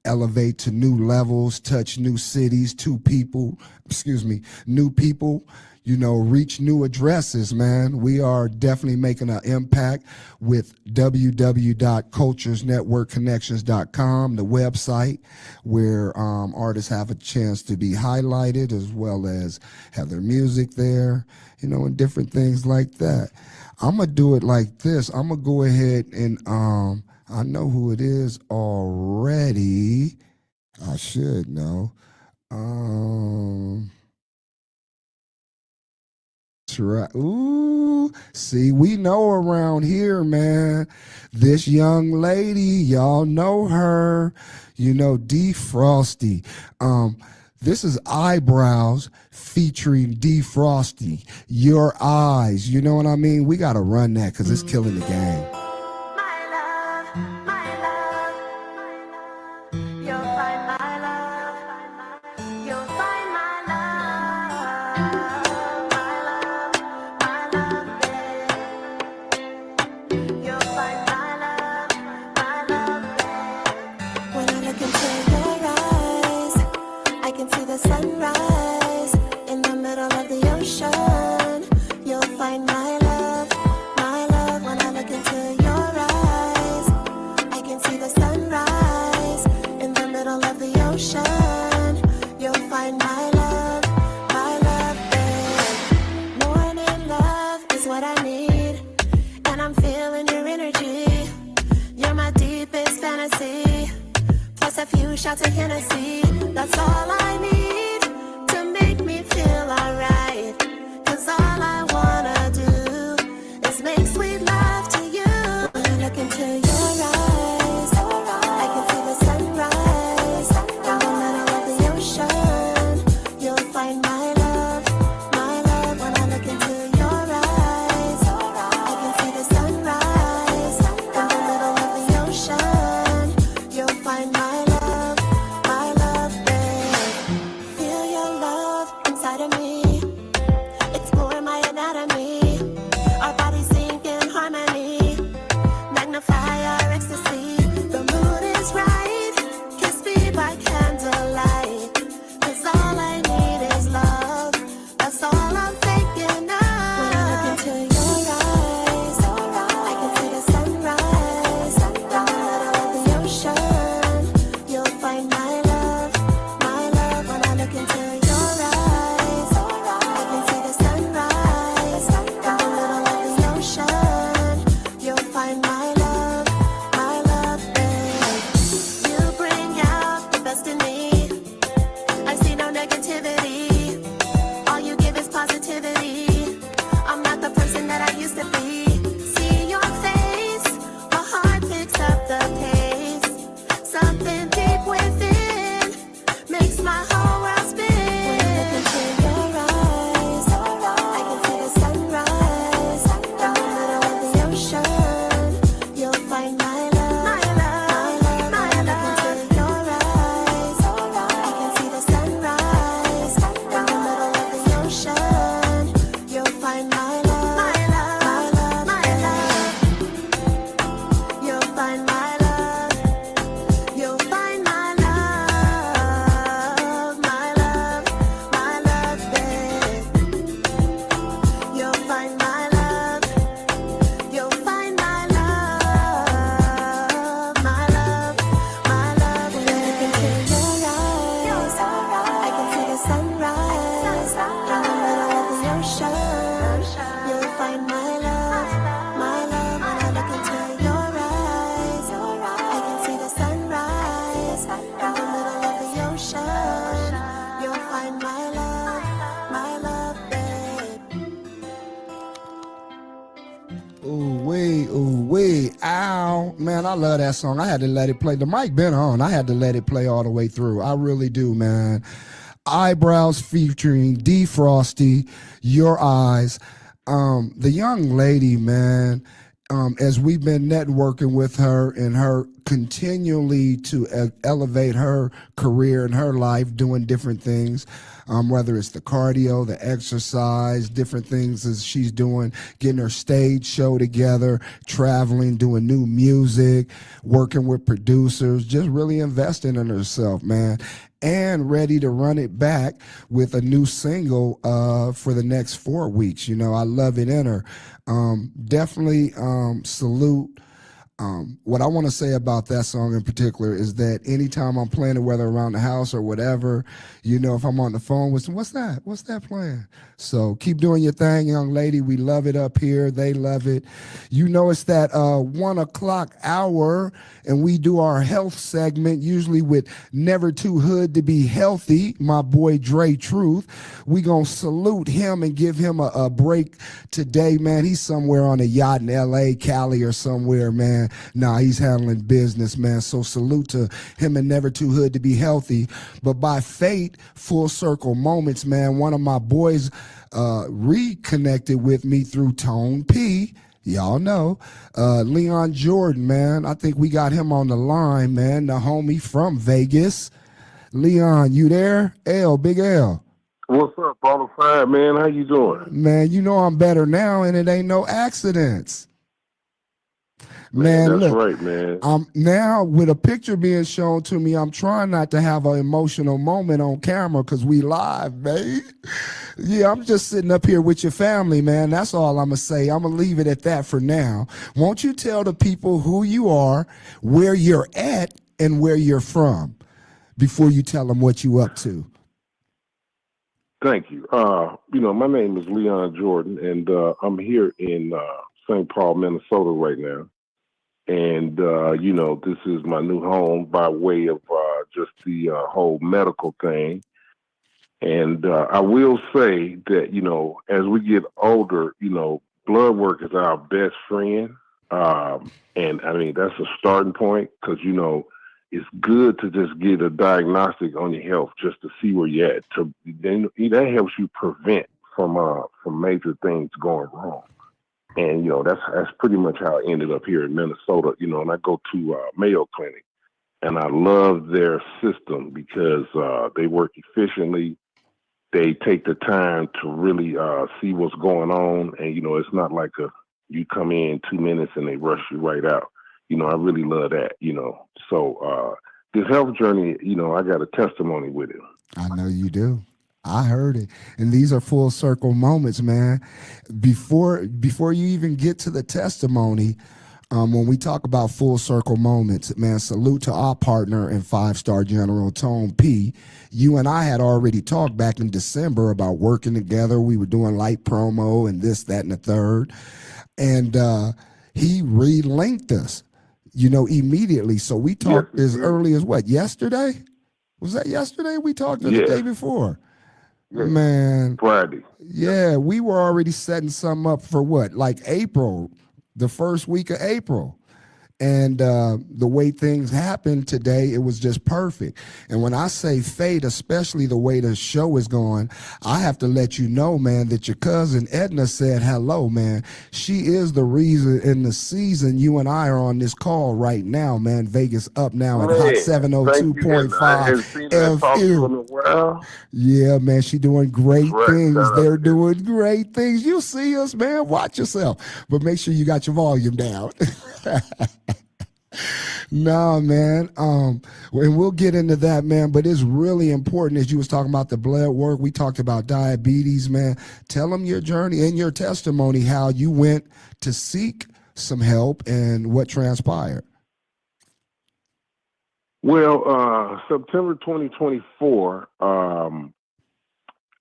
elevate to new levels, touch new cities, new people, reach new addresses, man. We are definitely making an impact with www.culturesnetworkconnections.com, the website where artists have a chance to be highlighted, as well as have their music there, and different things like that. I'm going to do it like this. I'm going to go ahead and I know who it is already. I should know. That's right. Ooh, see, we know around here, man. This young lady, y'all know her. D Frosty. This is Eyebrows featuring D Frosty. Your Eyes. You know what I mean? We got to run that because it's killing the game. Find my love, ocean. You'll find my love when I look into your eyes. I can see the sunrise in the middle of the ocean. You'll find my love, babe. Ooh wee, ow. Man, I love that song. I had to let it play. The mic been on. I had to let it play all the way through. I really do, man. Eyebrows featuring D Frosty, Your Eyes. The young lady, man, as we've been networking with her and her continually to elevate her career and her life doing different things, whether it's the cardio, the exercise, different things as she's doing, getting her stage show together, traveling, doing new music, working with producers, just really investing in herself, man, and ready to run it back with a new single for the next 4 weeks. You know, I love it in her. Definitely salute. What I want to say about that song in particular is that anytime I'm playing it, whether around the house or whatever, you know, if I'm on the phone with what's that playing? So keep doing your thing, young lady. We love it up here. They love it. You know, it's that 1 o'clock hour, and we do our health segment, usually with Never Too Hood to Be Healthy, my boy Dre Truth. We gonna salute him and give him a break today, man. He's somewhere on a yacht in L.A., Cali, or somewhere, man. Nah, he's handling business, man. So salute to him and Never Too Hood to Be Healthy. But by fate, Full Circle Moments, man, one of my boys reconnected with me through Tone P. Y'all know. Leon Jordan, man. I think we got him on the line, man. The homie from Vegas. Leon, you there? L, Big L. What's up, Bonafide, man? How you doing? Man, you know I'm better now, and it ain't no accidents. Man, that's look, right, man. Now with a picture being shown to me, I'm trying not to have an emotional moment on camera because we live, man. Yeah, I'm just sitting up here with your family, man. That's all I'm going to say. I'm going to leave it at that for now. Won't you tell the people who you are, where you're at, and where you're from before you tell them what you up to? Thank you. You know, my name is Leon Jordan, and I'm here in St. Paul, Minnesota right now. And, you know, this is my new home by way of just the whole medical thing. And I will say that, you know, as we get older, you know, blood work is our best friend. And I mean, that's a starting point because, you know, it's good to just get a diagnostic on your health just to see where you're at. Then that helps you prevent from major things going wrong. And, you know, that's pretty much how I ended up here in Minnesota, you know, and I go to Mayo Clinic. And I love their system because they work efficiently. They take the time to really see what's going on. And, you know, it's not like you come in 2 minutes and they rush you right out. You know, I really love that, you know. So this health journey, you know, I got a testimony with it. I know you do. I heard it. And these are full circle moments, man. Before you even get to the testimony, when we talk about full circle moments, man, salute to our partner and 5-star General Tone P. You and I had already talked back in December about working together. We were doing light promo and this, that, and the third. And he relinked us, you know, immediately. So we talked as early as what, yesterday? Was that yesterday? We talked the day before. Yeah. Man. Friday. Yeah, we were already setting something up for what, like April, the first week of April. And the way things happened today, it was just perfect. And when I say fate, especially the way the show is going, I have to let you know, man, that your cousin Edna said hello, man. She is the reason in the season you and I are on this call right now, man. Vegas up now at Hot 702.5 FM. Yeah, man, she doing great things. They're doing great things. You see us, man. Watch yourself. But make sure you got your volume down. No, man. And we'll get into that, man. But it's really important, as you was talking about the blood work. We talked about diabetes, man. Tell them your journey and your testimony, how you went to seek some help and what transpired. Well, September 2024,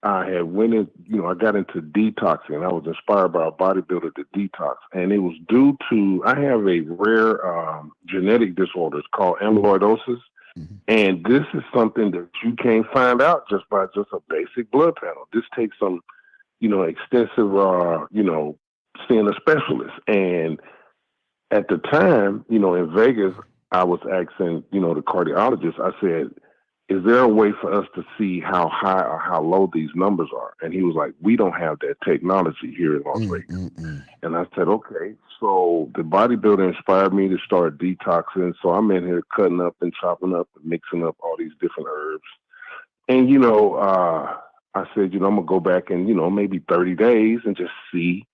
I had went in, I got into detoxing. I was inspired by a bodybuilder to detox, and it was due to I have a rare genetic disorder. It's called amyloidosis, and this is something that you can't find out just by just a basic blood panel. This takes some, extensive, seeing a specialist. And at the time, in Vegas, I was asking, the cardiologist. I said, is there a way for us to see how high or how low these numbers are? And he was like, we don't have that technology here in Las Vegas. And I said, okay. So the bodybuilder inspired me to start detoxing. So I'm in here cutting up and chopping up and mixing up all these different herbs. And, I said, I'm going to go back in, maybe 30 days and just see,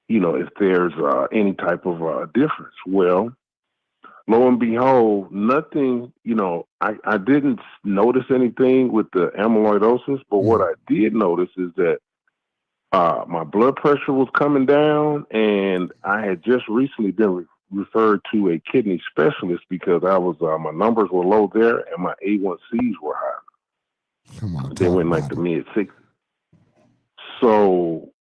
if there's any type of difference. Well, lo and behold, nothing, I didn't notice anything with the amyloidosis, but what I did notice is that my blood pressure was coming down, and I had just recently been referred to a kidney specialist because I was, my numbers were low there and my A1Cs were high. Come on. They went like the mid-60s. So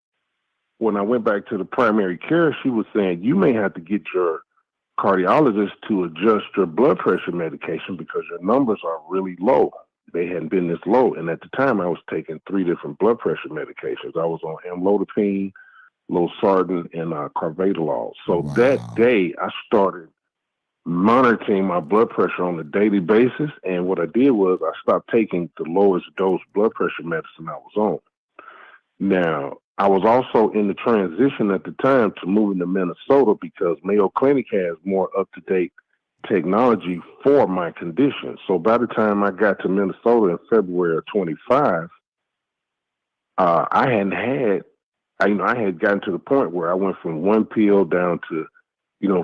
when I went back to the primary care, she was saying, you may have to get your cardiologist to adjust your blood pressure medication because your numbers are really low. They hadn't been this low. And at the time, I was taking 3 different blood pressure medications. I was on amlodipine, losartan, and carvedilol. So that day, I started monitoring my blood pressure on a daily basis. And what I did was I stopped taking the lowest dose blood pressure medicine I was on. Now, I was also in the transition at the time to moving to Minnesota because Mayo Clinic has more up-to-date technology for my condition. So by the time I got to Minnesota in February of 25, I had gotten to the point where I went from 1 pill down to,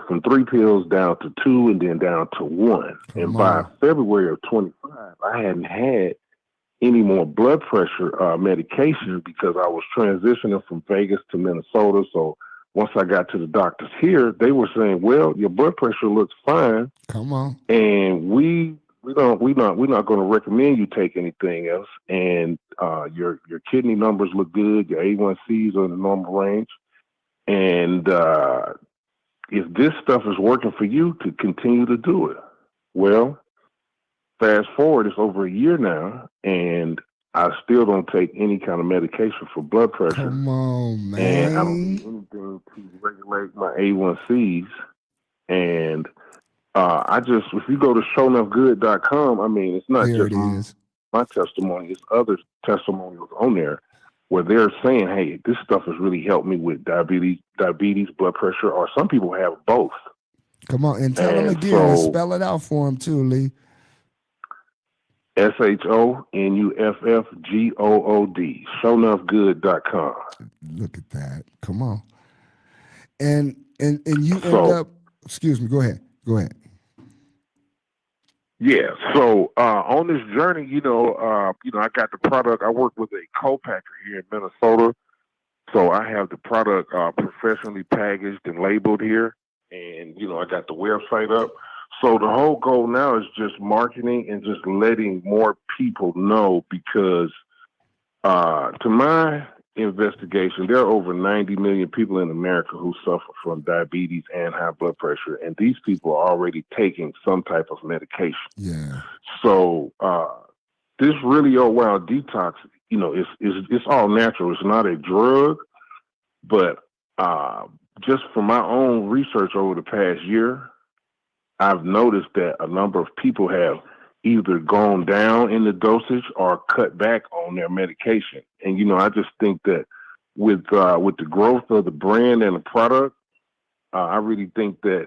from 3 pills down to 2 and then down to 1. And by February of 25, I hadn't had any more blood pressure medication because I was transitioning from Vegas to Minnesota. So once I got to the doctors here, they were saying, well, your blood pressure looks fine. Come on. And we're not going to recommend you take anything else. And your kidney numbers look good. Your A1Cs are in the normal range. And if this stuff is working for you, to continue to do it. Well, fast forward, it's over a year now, and I still don't take any kind of medication for blood pressure. Come on, man. And I don't do anything to regulate my A1Cs. And if you go to shownuffgood.com, I mean, it's not There just it is. my testimony, it's other testimonials on there where they're saying, hey, this stuff has really helped me with diabetes, blood pressure, or some people have both. Come on, and tell them again and spell it out for them too, Lee. SHONUFFGOOD, shownuffgood.com. Look at that. Come on. And you end up, excuse me, go ahead. Yeah. So on this journey, I got the product. I work with a co-packer here in Minnesota. So I have the product professionally packaged and labeled here. And, I got the website up. So the whole goal now is just marketing and just letting more people know because to my investigation, there are over 90 million people in America who suffer from diabetes and high blood pressure, and these people are already taking some type of medication. Yeah. So this really wild detox, it's all natural. It's not a drug, but just from my own research over the past year, I've noticed that a number of people have either gone down in the dosage or cut back on their medication. And, I just think that with the growth of the brand and the product, I really think that,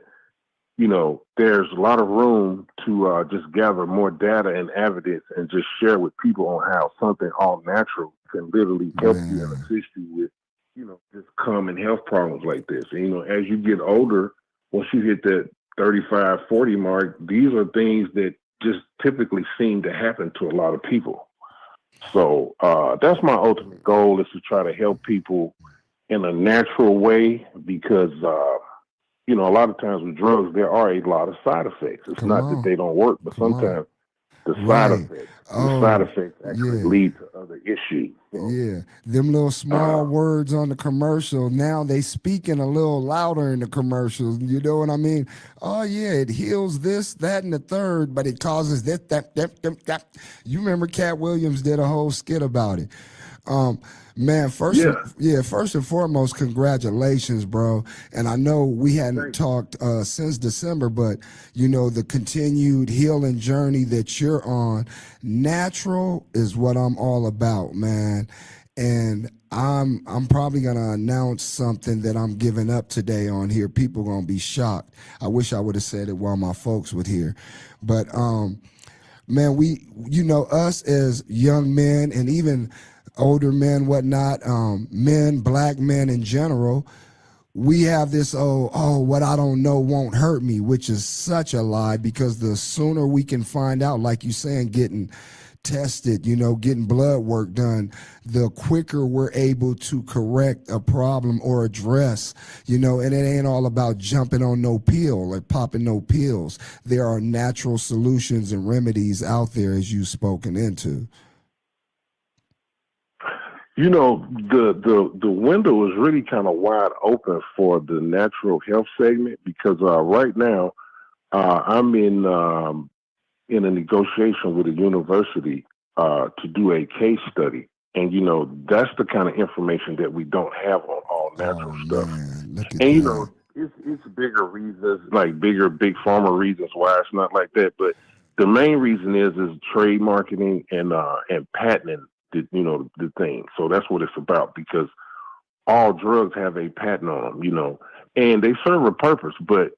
there's a lot of room to just gather more data and evidence and just share with people on how something all natural can literally help you and assist you with, just common health problems like this. And, as you get older, once you hit that 35, 40 mark, these are things that just typically seem to happen to a lot of people. So that's my ultimate goal, is to try to help people in a natural way because, a lot of times with drugs, there are a lot of side effects. It's not that they don't work, but sometimes the side Right. effects. The Oh, side effects actually yeah. lead to other issues. So, Yeah, them little small words on the commercial. Now they speaking a little louder in the commercials. You know what I mean? Oh yeah, it heals this, that, and the third, but it causes this, that. You remember Cat Williams did a whole skit about it. Um, man, yeah, first and foremost, congratulations, bro. And I know we hadn't thank you. talked since December, but you know the continued healing journey that you're on. Natural is what I'm all about, man. And I'm probably gonna announce something that I'm giving up today on here. People gonna be shocked. I wish I would have said it while my folks would hear, but man, you know, us as young men and even older men, whatnot, men, black men in general, we have this, what I don't know won't hurt me, which is such a lie, because the sooner we can find out, like you saying, getting tested, you know, getting blood work done, the quicker we're able to correct a problem or address, you know, and it ain't all about jumping on no pill or popping no pills. There are natural solutions and remedies out there, as you've spoken into. You know, the window is really kind of wide open for the natural health segment, because right now I'm in a negotiation with a university to do a case study, and you know that's the kind of information that we don't have on all natural stuff. Man, look at And you that. know, it's bigger reasons, like big pharma reasons why it's not like that. But the main reason is trade marketing and patenting the thing. So that's what it's about, because all drugs have a patent on them, you know, and they serve a purpose, but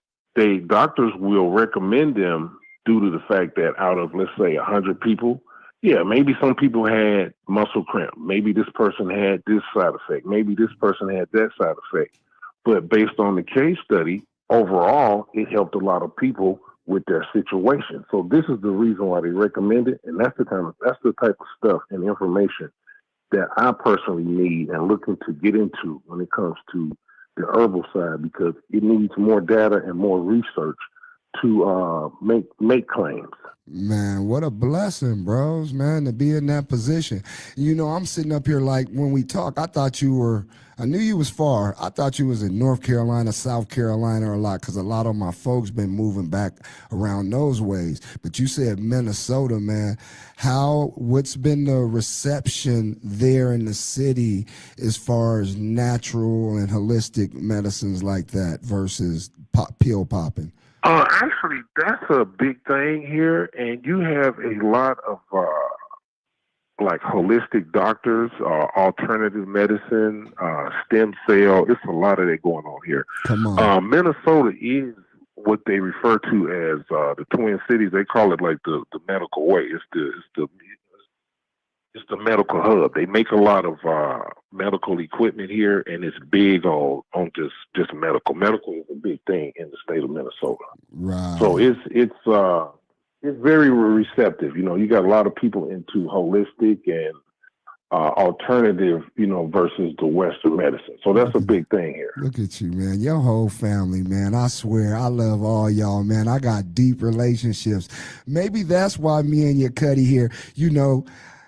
doctors will recommend them due to the fact that out of, let's say, 100 people, yeah, maybe some people had muscle cramp. Maybe this person had this side effect. Maybe this person had that side effect. But based on the case study, overall, it helped a lot of people with their situation. So this is the reason why they recommend it, and that's the type of stuff and information that I personally need and looking to get into when it comes to the herbal side, because it needs more data and more research to make claims. Man, what a blessing, bros, man, to be in that position. You know, I'm sitting up here like when we talk, I knew you was far. I thought you was in North Carolina, South Carolina a lot, because a lot of my folks been moving back around those ways. But you said Minnesota, man. What's been the reception there in the city as far as natural and holistic medicines like that versus pill popping? Actually, that's a big thing here, and you have a lot of like holistic doctors, alternative medicine, stem cell. It's a lot of that going on here. Come on. Minnesota is what they refer to as the Twin Cities. They call it like the medical way. It's the medical hub. They make a lot of medical equipment here, and it's big on just medical. Medical is a big thing in the state of Minnesota. Right. So it's very receptive. You know, you got a lot of people into holistic and alternative, you know, versus the Western medicine. So that's a big thing here. Look at you, man. Your whole family, man. I swear, I love all y'all, man. I got deep relationships. Maybe that's why me and your Cuddy here, you know,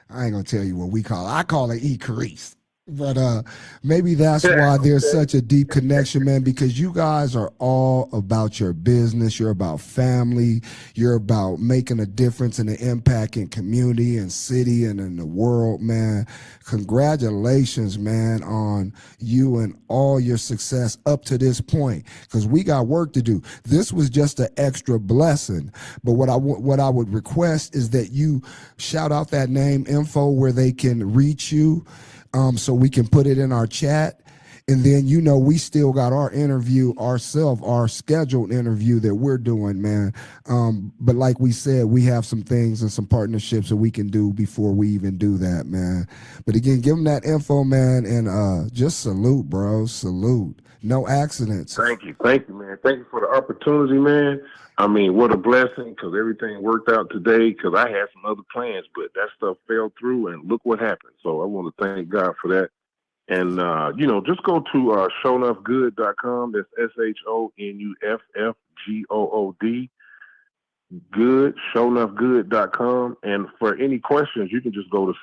I ain't gonna tell you what we call it. I call it E-Carice. But maybe that's why there's such a deep connection, man, because you guys are all about your business. You're about family. You're about making a difference and an impact in community and city and in the world, man. Congratulations, man, on you and all your success up to this point, because we got work to do. This was just an extra blessing. But what I would request is that you shout out that name, info, where they can reach you. So we can put it in our chat. And then, you know, we still got our interview ourselves, our scheduled interview that we're doing, man. But like we said, we have some things and some partnerships that we can do before we even do that, man. But again, give them that info, man, and just salute, bro. Salute. No accidents. Thank you, man. Thank you for the opportunity, man. I mean, what a blessing, because everything worked out today, because I had some other plans, but that stuff fell through, and look what happened. So I want to thank God for that. And, you know, just go to shownuffgood.com. That's SHONUFFGOOD. good, shownuffgood.com. And for any questions, you can just go to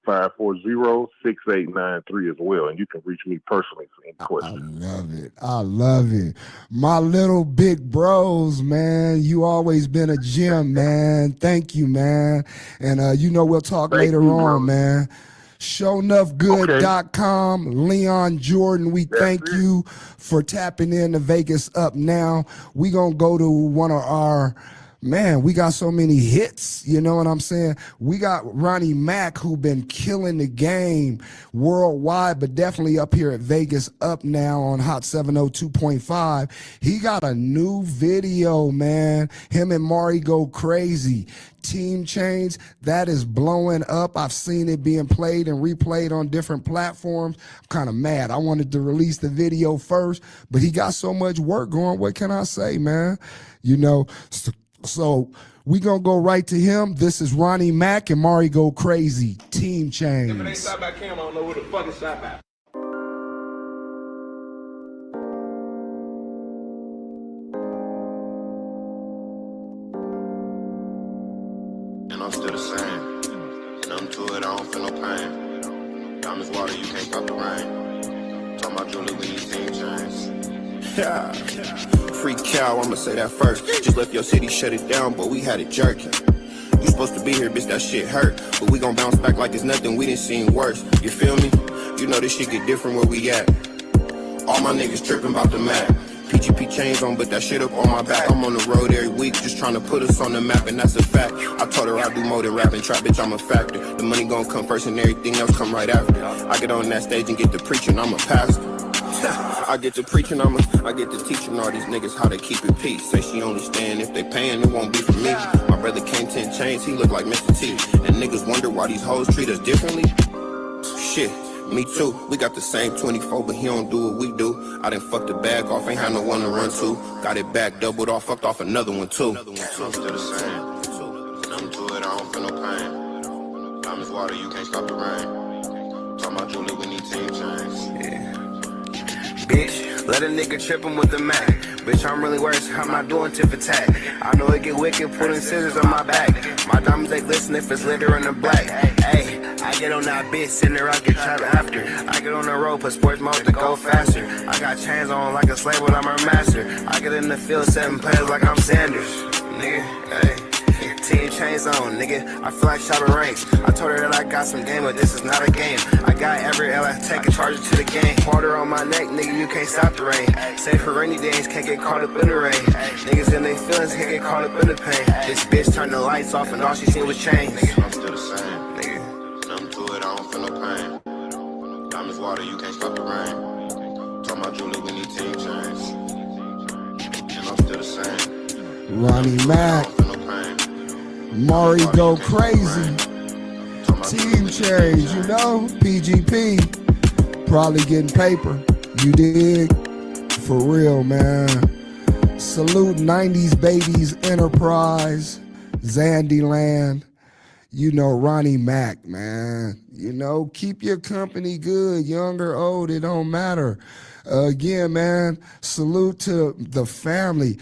702-540-6893 as well. And you can reach me personally for any I questions. love it. I love it. My little big bros, man. You always been a gem, man. Thank you, man. And we'll talk Thank later you, on, brother. man. Shownuffgood.com. Leon Jordan, we thank you for tapping in to Vegas Up Now. We gonna go to one of our, man, we got so many hits, you know what I'm saying? We got Ronnie Mack, who been killing the game worldwide, but definitely up here at Vegas Up Now on Hot 702.5. He got a new video, man. Him and Mari Go Crazy. Team Change, that is blowing up. I've seen it being played and replayed on different platforms. I'm kind of mad. I wanted to release the video first, but he got so much work going. What can I say, man? So we gonna go right to him. This is Ronnie Mack and Mari Go Crazy. Team Change. If it ain't shot by Cam, I don't know who the fuck is shot by. And I'm still the same. Nothing to it, I don't feel no pain. Time is water, you can't stop the rain. Talking about Julie, we need team change. Yeah. Free cow, I'ma say that first. Just left your city, shut it down, but we had it jerking. You supposed to be here, bitch, that shit hurt. But we gon' bounce back like it's nothing, we done seen worse. You feel me? You know this shit get different where we at. All my niggas tripping about the map. PGP chains on, but that shit up on my back. I'm on the road every week, just trying to put us on the map, and that's a fact. I told her I do more than rap and trap, bitch, I'm a factor. The money gon' come first and everything else come right after. I get on that stage and get to preaching, I'm a pastor. I get to preaching, I get to teaching all these niggas how to keep it peace. Say she only stand if they paying, it won't be for me. My brother came 10 chains, he look like Mr. T. And niggas wonder why these hoes treat us differently. Shit. Me too, we got the same 24, but he don't do what we do. I done fucked the bag off, ain't had no one to run to. Got it back, doubled off, fucked off another one too. I'm still the same. Nothing to it, I don't feel no pain. Time is water, you can't stop the rain. Talking about Julie, we need team change. Yeah. Bitch, let a nigga trippin' with the Mac. Bitch, I'm really worse, I'm not doing tip for tack. I know it get wicked, putting scissors on my back. My diamonds, they glisten if it's litter in the black. Hey, I get on that bitch, sitting there, I get trapped after. I get on the road, put sports mode to go faster. I got chains on like a slave, but I'm her master. I get in the field, setting plays like I'm Sanders. Nigga, hey. Team chains on, nigga, I feel like shopping ranks. I told her that I got some game, but this is not a game. I got every L, I take a charger to the game. Water on my neck, nigga, you can't stop the rain. Save for rainy days, can't get caught up in the rain. Niggas in their feelings, can't get caught up in the pain. This bitch turned the lights off and all she seen was chains. Nigga, I'm still the same, nigga. Nothing to it, I don't feel no pain. Time is water, you can't stop the rain. Talking about Julie, we need team change. And I'm still the same. Ronnie Mack. Mari Go Crazy. Team Change, you know? PGP. Probably getting paper. You dig? For real, man. Salute 90s Babies Enterprise. Zandyland. You know, Ronnie Mack, man. You know, keep your company good, young or old, it don't matter. Again, man, salute to the family.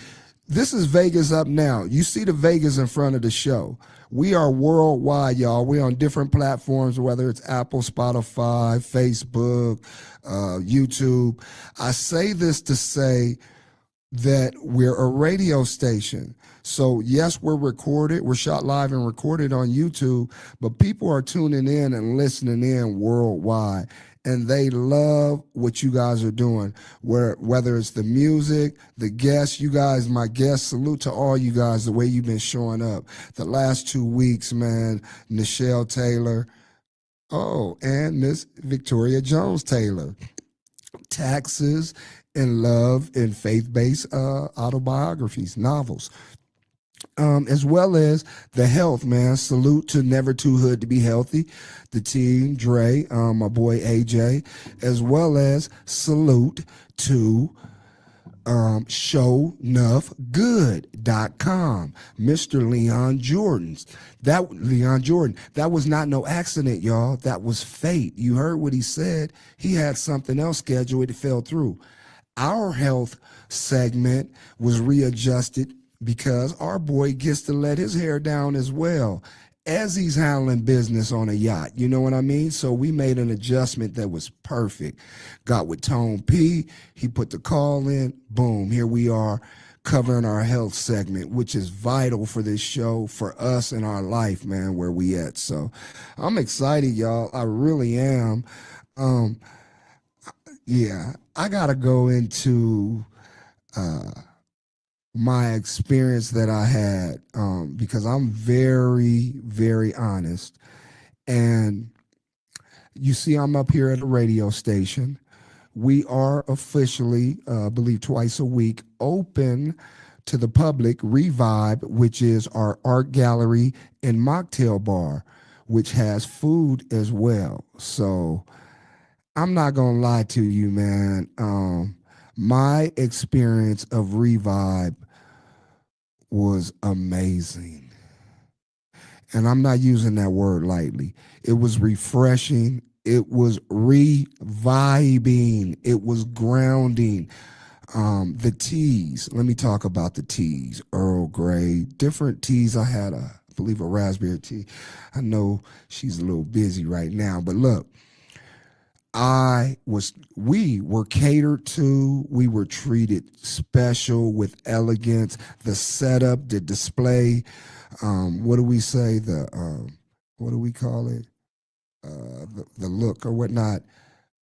This is Vegas Up Now. You see the Vegas in front of the show. We are worldwide, y'all. We're on different platforms, whether it's Apple, Spotify, Facebook, YouTube. I say this to say that we're a radio station. So yes, we're recorded. We're shot live and recorded on YouTube, but people are tuning in and listening in worldwide. And they love what you guys are doing, whether it's the music, the guests, you guys, my guests, salute to all you guys, the way you've been showing up. The last 2 weeks, man, Nichelle Taylor, and Miss Victoria Jones Taylor. Taxes and love and faith-based autobiographies, novels. As well as the health, man. Salute to Never Too Hood to Be Healthy, the team, Dre, my boy AJ, as well as salute to shownuffgood.com, Mr. Leon Jordan. That was not no accident, y'all. That was fate. You heard what he said. He had something else scheduled. It fell through. Our health segment was readjusted because our boy gets to let his hair down as well as he's handling business on a yacht. You know what I mean? So we made an adjustment that was perfect. Got with Tone P. He put the call in. Boom. Here we are covering our health segment, which is vital for this show, for us in our life, man, where we at. So I'm excited, y'all. I really am. Yeah, I got to go into my experience that I had because I'm very, very honest. And you see, I'm up here at a radio station. We are officially, I believe twice a week, open to the public, Revibe, which is our art gallery and mocktail bar, which has food as well. So I'm not going to lie to you, man. My experience of Revibe was amazing. And I'm not using that word lightly. It was refreshing. It was reviving. It was grounding. The teas, let me talk about the teas. Earl Grey, different teas. I had, I believe, a raspberry tea. I know she's a little busy right now, but look, we were catered to, we were treated special with elegance, the setup, the display, what do we say, what do we call it, the look or whatnot,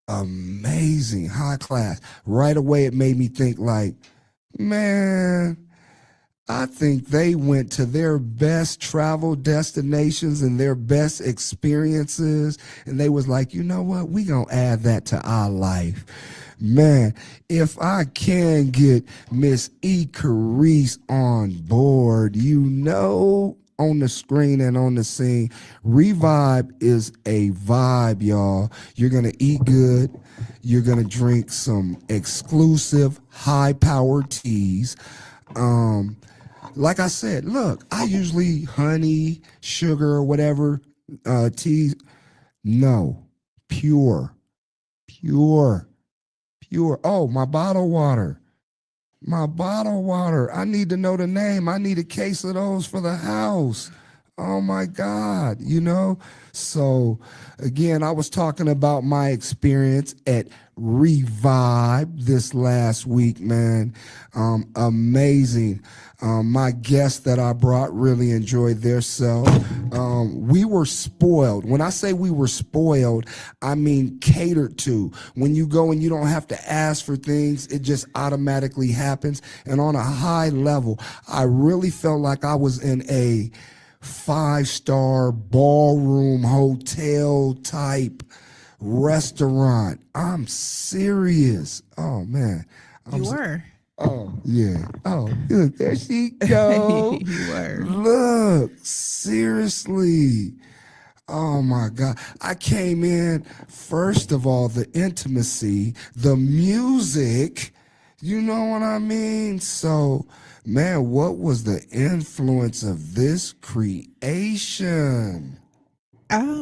amazing, high class. Right away it made me think like, man, I think they went to their best travel destinations and their best experiences. And they was like, you know what? We gonna add that to our life. Man, if I can get Miss E. Carice on board, you know, on the screen and on the scene, Revibe is a vibe, y'all. You're gonna eat good. You're gonna drink some exclusive high-powered teas. Like I said, look, I usually honey, sugar, or whatever, tea. No, pure. Oh, my bottled water. I need to know the name. I need a case of those for the house. Oh my God, you know? So again, I was talking about my experience at Revibe this last week, man. Amazing. My guests that I brought really enjoyed their self. We were spoiled. When I say we were spoiled, I mean catered to. When you go and you don't have to ask for things, it just automatically happens. And on a high level, I really felt like I was in a 5-star ballroom hotel type restaurant. I'm serious. Oh man. You were. Oh yeah. Oh, look, there she go. You were. Look, seriously. Oh my God. I came in, first of all, the intimacy, the music, you know what I mean? So, man, what was the influence of this creation?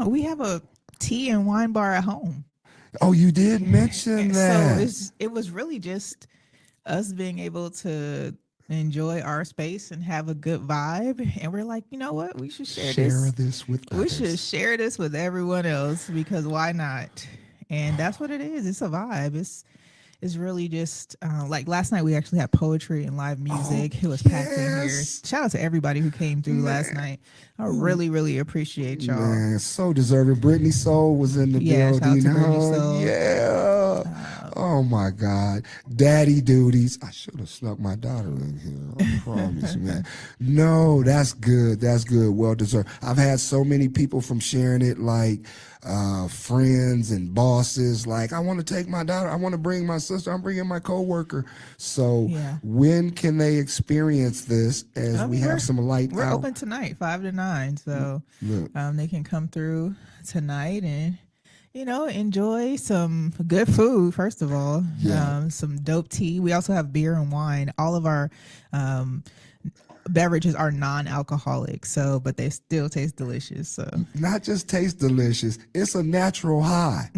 We have a tea and wine bar at home. Oh, you did mention that. So it was really just us being able to enjoy our space and have a good vibe. And we're like, you know what? We should share this with others. We should share this with everyone else because why not? And that's what it is. It's a vibe. It's really just like last night we actually had poetry and live music. It was packed in here. Shout out to everybody who came through last night. I really, really appreciate y'all. Man, so deserving. Brittany Soul was in the building. Shout out to Brittany Soul. Yeah. Oh my God. Daddy duties. I should have snuck my daughter in here. I promise, man. No, that's good. That's good. Well deserved. I've had so many people from sharing it, like friends and bosses, like, I want to take my daughter, I want to bring my sister, I'm bringing my coworker. So when can they experience this as we have some light We're out? open tonight, 5 to 9. So they can come through tonight and, you know, enjoy some good food, first of all, some dope tea. We also have beer and wine. All of our beverages are non-alcoholic, so but they still taste delicious. So Not just taste delicious, it's a natural high.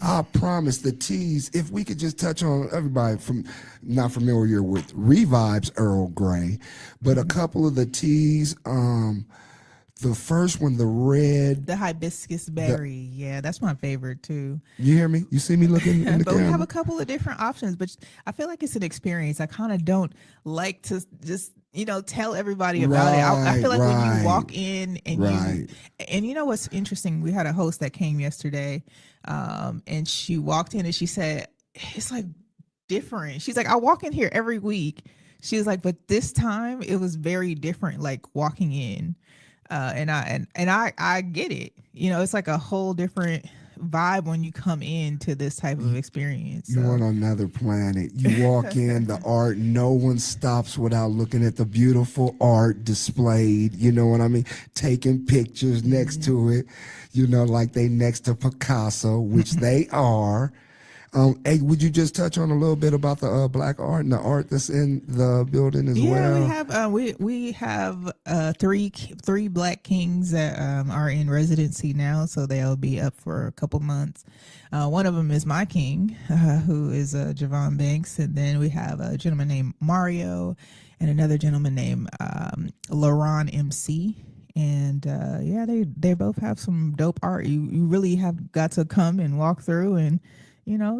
I promise the teas, if we could just touch on everybody from not familiar with Revive's Earl Grey, but a couple of the teas, the first one, the red. the hibiscus berry, yeah, that's my favorite too. You hear me? You see me looking in the But we have camera? a couple of different options, but I feel like it's an experience. I kind of don't like to just tell everybody about it. I feel like when Right, you walk in and right. and you know what's interesting, we had a host that came yesterday, and she walked in and she said it's like different. She's like, I walk in here every week. She was like, but this time it was very different, like walking in. And I get it. It's like a whole different vibe when you come into this type of experience. You're So. on another planet. You walk in, the art, no one stops without looking at the beautiful art displayed. You know what I mean? Taking pictures next to it, like they next to Picasso, which they are. Hey, would you just touch on a little bit about the black art and the art that's in the building as well? We have three Black Kings that are in residency now, so they'll be up for a couple months. One of them is my king, who is Javon Banks, and then we have a gentleman named Mario and another gentleman named LaRon MC. And they both have some dope art. You really have got to come and walk through and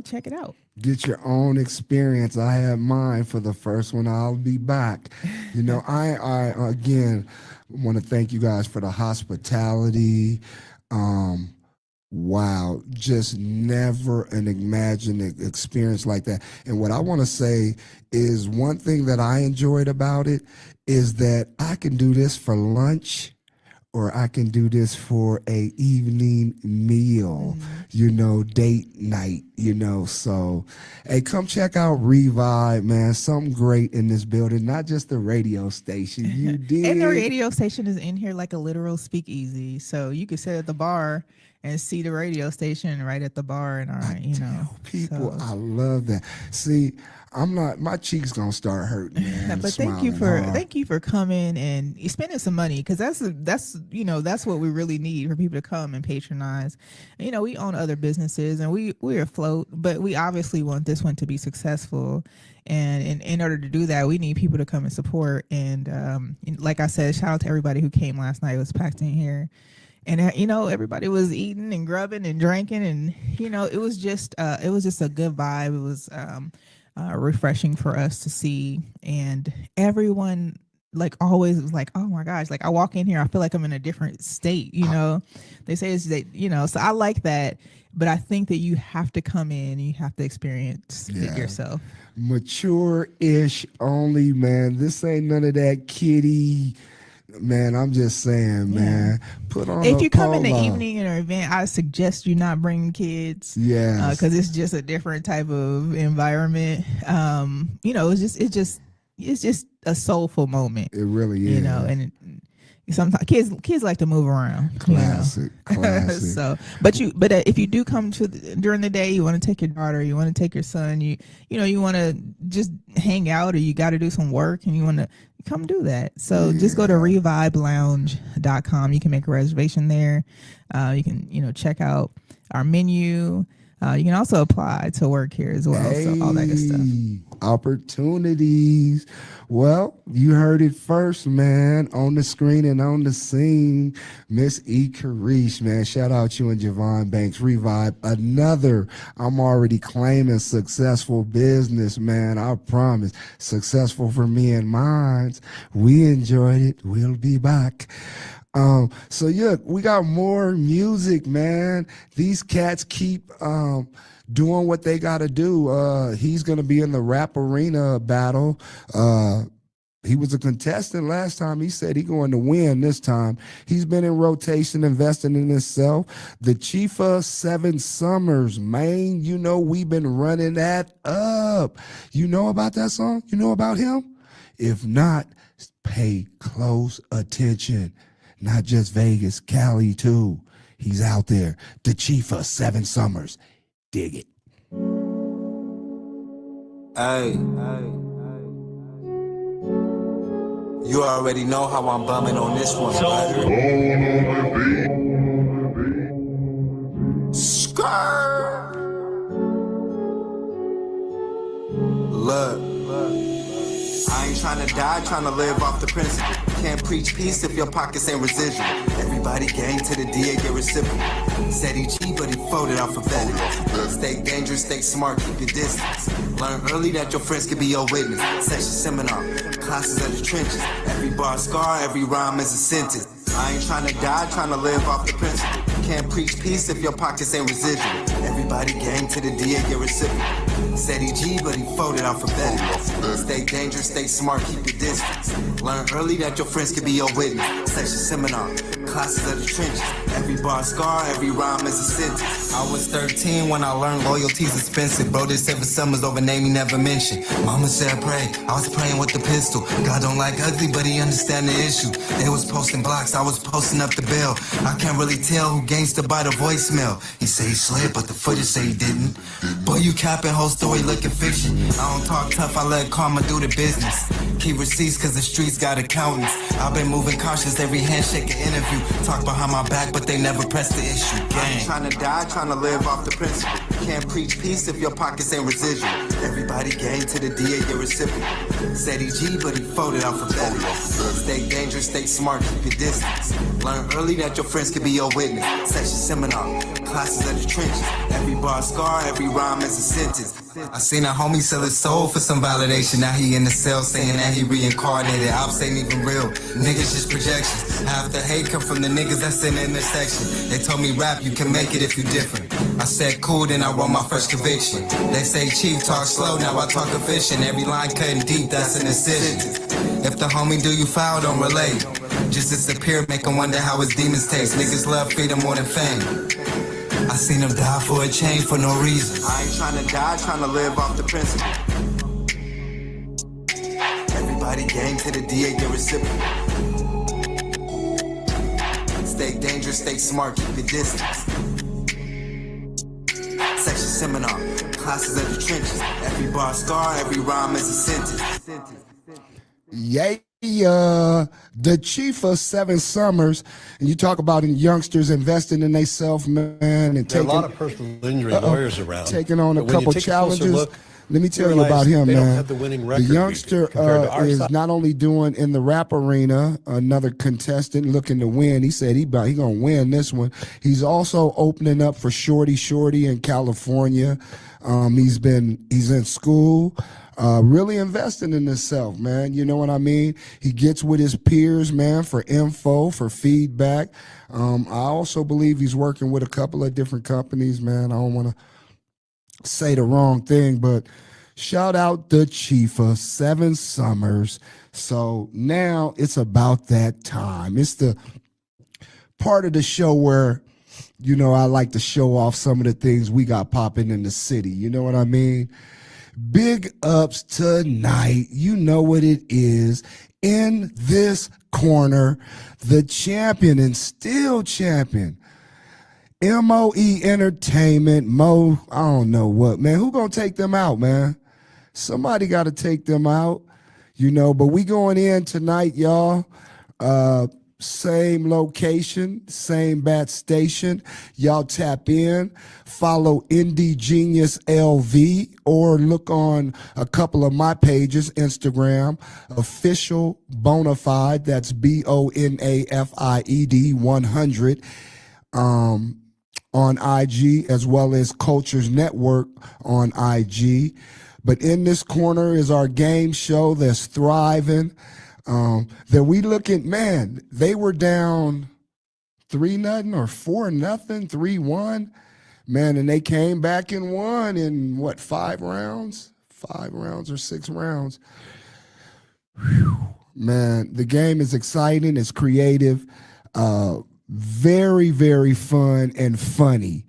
check it out. Get your own experience. I had mine for the first one. I'll be back. I again want to thank you guys for the hospitality. Wow, just never an imagined experience like that. And what I want to say is one thing that I enjoyed about it is that I can do this for lunch, or I can do this for a evening meal, date night, So, hey, come check out Revive, man. Something great in this building, not just the radio station. You did. And the radio station is in here like a literal speakeasy. So you could sit at the bar and see the radio station right at the bar. And People, so. I love that. See, my cheeks gonna start hurting, man. But thank you for coming and spending some money, because that's what we really need, for people to come and patronize. We own other businesses and we're afloat, but we obviously want this one to be successful. And in order to do that, we need people to come and support. And like I said, shout out to everybody who came last night. It was packed in here. And everybody was eating and grubbing and drinking, and it was just a good vibe. It was refreshing for us to see, and everyone like always was like, oh my gosh, like I walk in here, I feel like I'm in a different state. They say it's that, so I like that, but I think that you have to come in, you have to experience it yourself. Mature-ish only, man. This ain't none of that kiddie. Man, I'm just saying, man. Put on. If you come in the evening or event, I suggest you not bring kids. Yeah, because it's just a different type of environment. It's just a soulful moment. It really is. And sometimes kids like to move around. Classic. So, but if you do come during the day, you want to take your daughter, you want to take your son, you want to just hang out, or you got to do some work and you want to come do that. So just go to revibelounge.com. You can make a reservation there. You can check out our menu. You can also apply to work here as well. So all that good stuff. Opportunities. Well, you heard it first, man. On the screen and on the scene, Miss E. Karish, man. Shout out you and Javon Banks. Revive, another, I'm already claiming successful business, man. I promise. Successful for me and mine. We enjoyed it. We'll be back. So yeah, we got more music, man. These cats keep doing what they gotta do. He's gonna be in the rap arena battle. He was a contestant last time. He said he's going to win this time. He's been in rotation, investing in himself. The Chifa 7 Summers, man. We've been running that up. You know about that song? You know about him? If not, pay close attention. Not just Vegas, Cali too. He's out there. The Chifa 7 Summers. Dig it. Hey. You already know how I'm bumming on this one, brother. Skirt. Look, I ain't tryna die, tryna live off the principle. Can't preach peace if your pockets ain't residual. Everybody gang to the DA get reciprocal. Said he cheap, but he folded alphabetically. Stay dangerous, stay smart, keep your distance. Learn early that your friends can be your witness. Session seminar, classes of the trenches. Every bar scar, every rhyme is a sentence. I ain't tryna die, tryna live off the principle. Can't preach peace if your pockets ain't residual. Everybody gang to the DA get reciprocal. Said he G, but he folded alphabetically. Stay dangerous, stay smart, keep your distance. Learn early that your friends can be your witness. Session seminar, classes of the trenches. Every bar scar, every rhyme is a sentence. I was 13 when I learned loyalty's expensive. Bro did 7 summers over name he never mentioned. Mama said pray, I was praying with the pistol. God don't like ugly, but he understand the issue. They was posting blocks, I was posting up the bill. I can't really tell who gangsta by the voicemail. He say he slid, but the footage say he didn't. Boy, you capping, whole story looking fiction. I don't talk tough, I let karma do the business. Keep receipts cause the streets got accountants. I've been moving cautious, every handshake an interview. Talk behind my back, but they never press the issue. I ain't tryna die, tryna live off the principle. Can't preach peace if your pockets ain't residual. Everybody gang to the DA get reciprocal. Said he G, but he folded alphabetically. Stay dangerous, stay smart, keep your distance. Learn early that your friends can be your witness. Session seminar, classes of the trenches. Every bar scar, every rhyme is a sentence. I seen a homie sell his soul for some validation. Now he in the cell saying that he reincarnated. Ops ain't even real, niggas just projections. Half the hate come from the niggas that's in the intersection. They told me rap, you can make it if you different. I said cool, then I wrote my first conviction. They say chief talk slow, now I talk efficient. Every line cutting deep, that's an incision. If the homie do you foul, don't relate. Just disappear, make him wonder how his demons taste. Niggas love freedom more than fame. I seen him die for a change for no reason. I ain't tryna die, tryna live off the principle. Everybody gang to the DA get reciprocal. Stay dangerous, stay smart, keep your distance. Section seminar, classes of the trenches. Every bar scar, every rhyme is a sentence. Yeah, the chief of 7 summers, and you talk about youngsters investing in themselves, man, and there are taking a lot of personal injury lawyers around, taking on a but when you couple take a closer challenges. look, Let me tell you about him, they don't man. have the winning The record youngster compared to our is side. not only doing in the rap arena, another contestant looking to win. He said he gonna win this one. He's also opening up for Shorty in California. He's in school. Really investing in himself, man. You know what I mean? He gets with his peers, man, for info, for feedback. I also believe he's working with a couple of different companies, man. I don't want to say the wrong thing, but shout out the chief of 7 summers. So now it's about that time. It's the part of the show where, you know, I like to show off some of the things we got popping in the city. You know what I mean? Big ups tonight. You know what it is. In this corner, the champion and still champion, MOE Entertainment, I don't know what, man. Who gonna take them out, man? Somebody got to take them out, you know, but we going in tonight, y'all. Same location, same bat station. Y'all tap in, follow Indie Genius LV, or look on a couple of my pages, Instagram, official Bonafide, that's BONAFIED 100, on IG, as well as Cultures Network on IG. But in this corner is our game show that's thriving. That we looking, man, they were down 3-0 or 4-0, 3-1, man, and they came back and won in what, 5 rounds? 5 rounds or 6 rounds. Whew. Man, the game is exciting, it's creative, very, very fun and funny.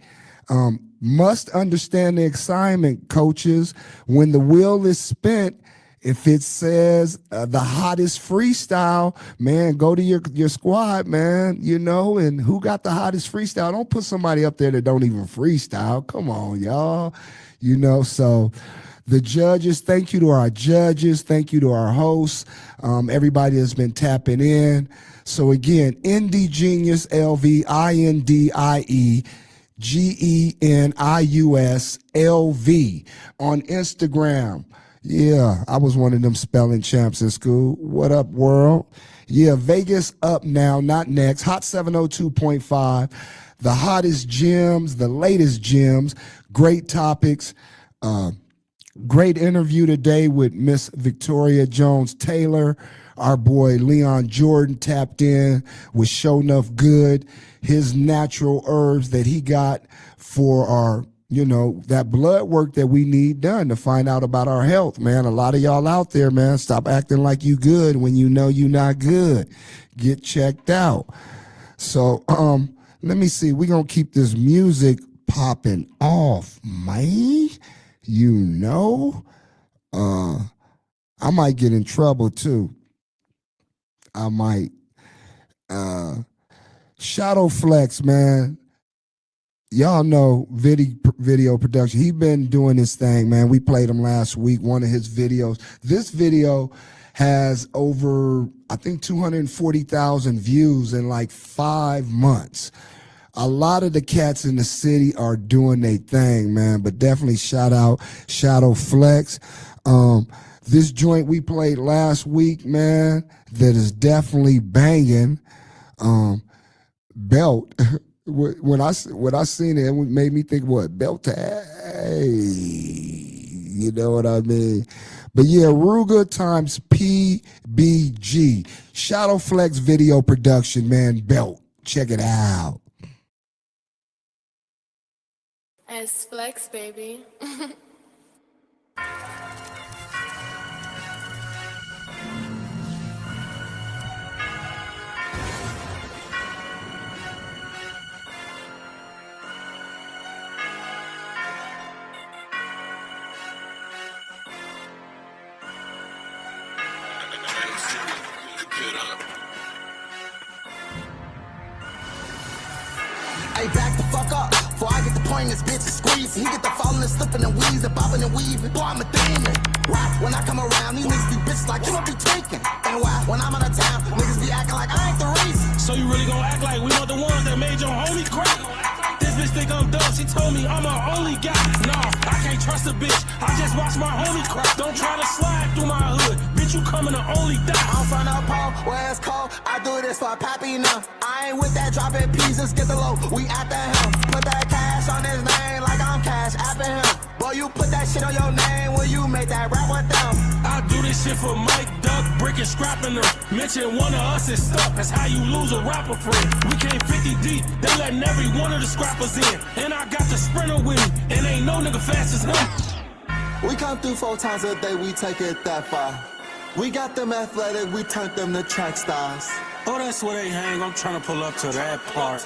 Must understand the excitement, coaches. When the wheel is spent, if it says the hottest freestyle, man, go to your squad, man, you know, and who got the hottest freestyle? Don't put somebody up there that don't even freestyle. Come on, y'all. You know, so The judges, thank you to our judges. Thank you to our hosts, everybody that's been tapping in. So again, Indie Genius LV, INDIE GENIUS on Instagram. Yeah, I was one of them spelling champs in school. What up, world? Yeah, Vegas up now, not next. Hot 702.5. The hottest gems, the latest gems, great topics. Great interview today with Miss Victoria Jones Taylor. Our boy Leon Jordan tapped in with Show Enough Good, his natural herbs that he got for our, that blood work that we need done to find out about our health, man. A lot of y'all out there, man, stop acting like you good when you know you not good. Get checked out. So, let me see. We're going to keep this music popping off, man. I might get in trouble too. I might. Shadow Flex, man. Y'all know video production. He been doing this thing, man. We played him last week, one of his videos. This video has over, I think, 240,000 views in like 5 months. A lot of the cats in the city are doing their thing, man, but definitely shout out Shadow Flex. This joint we played last week, man, that is definitely banging. Belt. When I seen it, it made me think, what, Belt? Hey, you know what I mean? But yeah, Ruger times PBG. Shadow Flex video production, man, Belt. Check it out. S Flex, baby. Hey, back the fuck up, before I get the point, this bitch is squeezing. He get the falling and slipping and wheezing, bobbing and weaving. Boy, I'm a demon. Why? When I come around, these niggas be bitches like, you don't be tweaking. And why? When I'm out of town, niggas be acting like I ain't the reason. So you really gonna act like we want the ones that made your homie crack? This bitch think I'm dumb, she told me I'm her only guy. Nah, I can't trust a bitch, I just watch my homie crack. Don't try to slide through my hood, bitch, you coming to only die. I'm from the pole, where it's cold, I do this for Pappy now. I ain't with that dropping pieces, get the low, we after him. Put that cash on his name like I'm cash after him. Boy, you put that shit on your name when you make that rap with them. I do this shit for Mike, Duck, Brick, and Scrapping them. Mention one of us is stuck, that's how you lose a rapper friend. We came 50 deep, they letting every one of the scrappers in. And I got the Sprinter with me, and ain't no nigga fast as him. We come through 4 times a day, we take it that far. We got them athletic, we turned them to track stars. Oh, that's where they hang, I'm trying to pull up to that part.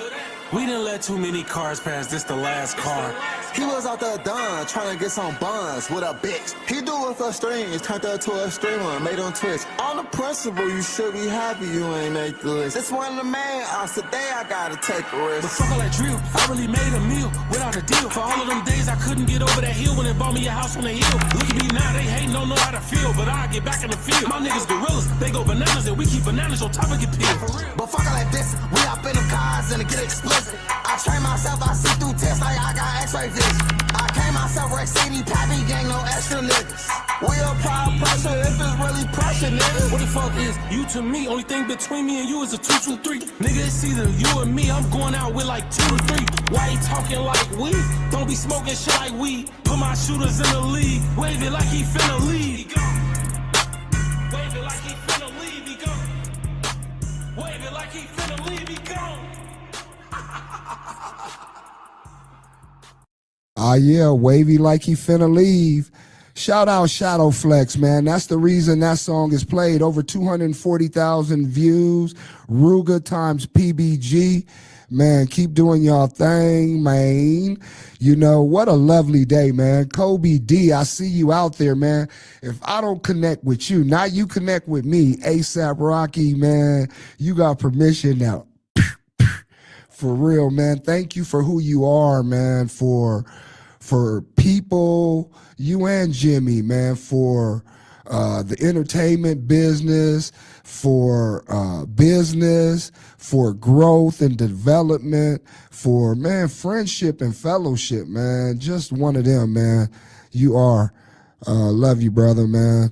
We didn't let too many cars pass, this the last car. He was out there done, trying to get some buns with a bitch. He do it for strings, turned her to a streamer, made him twitch. On the principle, you should be happy you ain't make the list. This one of the main odds, today I gotta take a risk. But fuck all that drill, I really made a meal without a deal. For all of them days I couldn't get over that hill when they bought me a house on the hill. Look at me now, they hating, don't know how to feel, but I get back in the field. My niggas gorillas, they go bananas and we keep bananas on top of get peeled. But fuck all that this, we up in them cars and it get explicit. I train myself, I see through tests like I got x-ray vision. I came myself, Rex City, Pappy gang, no extra niggas. We apply pressure if it's really pressure, nigga. What the fuck is you to me? Only thing between me and you is a 2-2-3. Nigga, it's either you or me. I'm going out with like 2 or 3. Why he talking like we? Don't be smoking shit like weed. Put my shooters in the league. Wave it like he finna leave. He gone. Wave it like he finna leave. He gone. Wave it like he finna leave. He gone. Yeah, wavy like he finna leave. Shout out Shadow Flex, man. That's the reason that song is played. Over 240,000 views. Ruger times PBG. Man, keep doing y'all thing, man. You know, what a lovely day, man. Kobe D, I see you out there, man. If I don't connect with you, now you connect with me. ASAP Rocky, man. You got permission now. For real, man. Thank you for who you are, man, for people, you and Jimmy, man, for the entertainment business, for business, for growth and development, for, man, friendship and fellowship, man. Just one of them, man. You are. Love you, brother, man.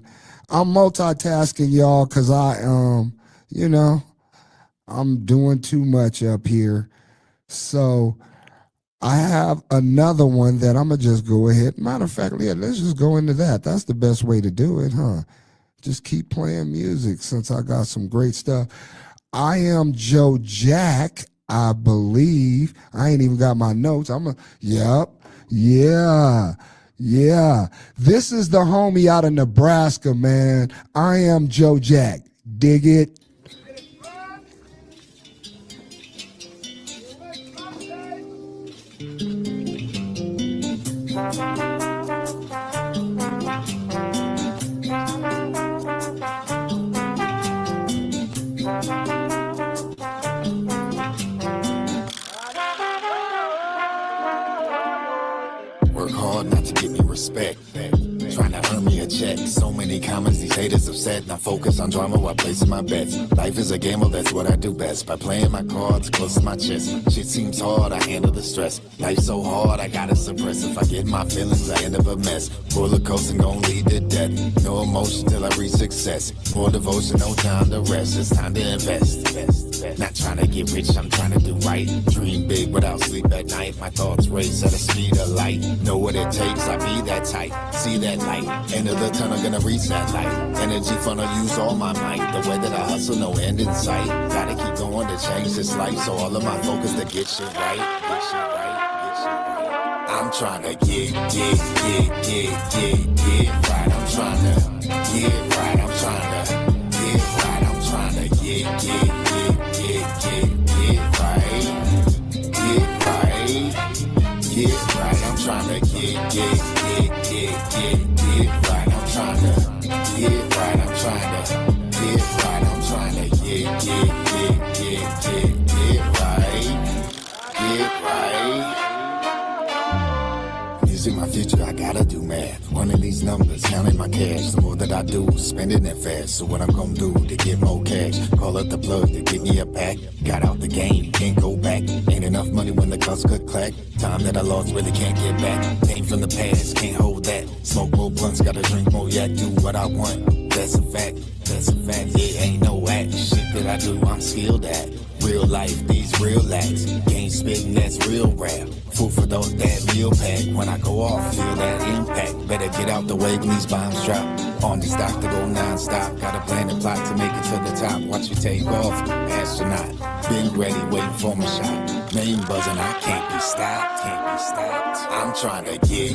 I'm multitasking, y'all, because you know, I'm doing too much up here. So I have another one that I'm going to just go ahead. Matter of fact, yeah, let's just go into that. That's the best way to do it, huh? Just keep playing music since I got some great stuff. I am Joe Jack, I believe. I ain't even got my notes. Yep. Yeah. This is the homie out of Nebraska, man. I am Joe Jack. Dig it? Work hard not to get me respect. Trying to earn me a check. So many comments, these haters upset. Now focus on drama while placing my bets. Life is a gamble, that's what I do best. By playing my cards close to my chest. Shit seems hard, I handle the stress. Life so hard, I gotta suppress. If I get my feelings, I end up a mess. Roller coasting gon' lead to death. No emotion till I reach success. More devotion, no time to rest. It's time to invest. Not trying to get rich, I'm trying to do right. Dream big without sleep at night. My thoughts race at the speed of light. Know what it takes, I be that tight. See that light, end of the tunnel, gonna reach that light. Energy funnel, use all my might. The way that I hustle, no end in sight. Gotta keep going to change this life. So all of my focus to get shit right. I'm trying to get right. I'm trying to get right. I'm trying to get right. I'm trying to get right. Get right. I'm trying to get right. I'm trying to get right. I'm trying to get right. I'm trying to get right. Music my future, I gotta do math. Running these numbers, counting my cash. The more that I do, spending it fast. So what I'm gonna do to get more cash? Call up the plug to give me a pack. Got out the game, can't go back. Ain't enough money when the cuss could clack. Time that I lost really can't get back. Came from the past, can't hold that. Smoke more blunts, gotta drink more yak. Do what I want, that's a fact. Yeah, ain't no act. Shit that I do, I'm skilled at. Real life, these real acts. Can't spit and that's real rap. Food for those that meal pack. When I go off, feel that impact. Better get out the way when these bombs drop. On this dock to go non-stop. Got a plan and plot to make it to the top. Watch me take off, astronaut. Been ready, waiting for my shot. Name buzzing, I can't be stopped. I'm trying to get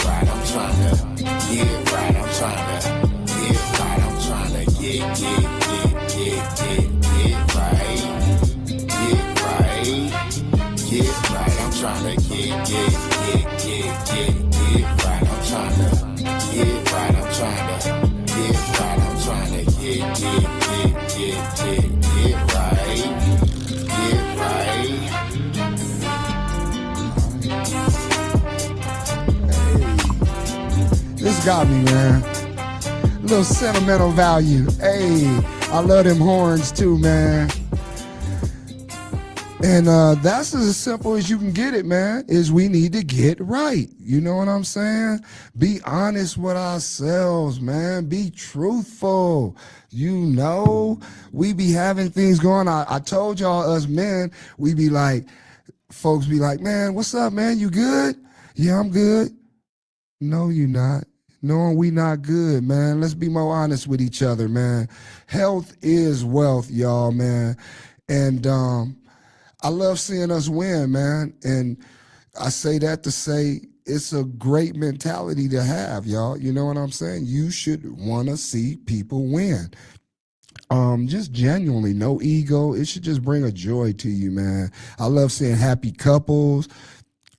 right. I'm trying to get right. I'm trying to get right. I'm trying to get right. Get right. I'm trying to get right. I'm trying to get right. I'm trying to get right. I'm trying to get right. This got me, man. Little sentimental value. Hey, I love them horns too, man. And that's as simple as you can get it, man, is we need to get right. You know what I'm saying? Be honest with ourselves, man. Be truthful. You know, we be having things going on. I told y'all, us men, we be like, folks be like, man, what's up, man? You good? Yeah, I'm good. No, you not. No, we not good, man. Let's be more honest with each other, man. Health is wealth, y'all, man. And I love seeing us win, man. And I say that to say it's a great mentality to have, y'all. You know what I'm saying? You should want to see people win. Just genuinely, no ego. It should just bring a joy to you, man. I love seeing happy couples.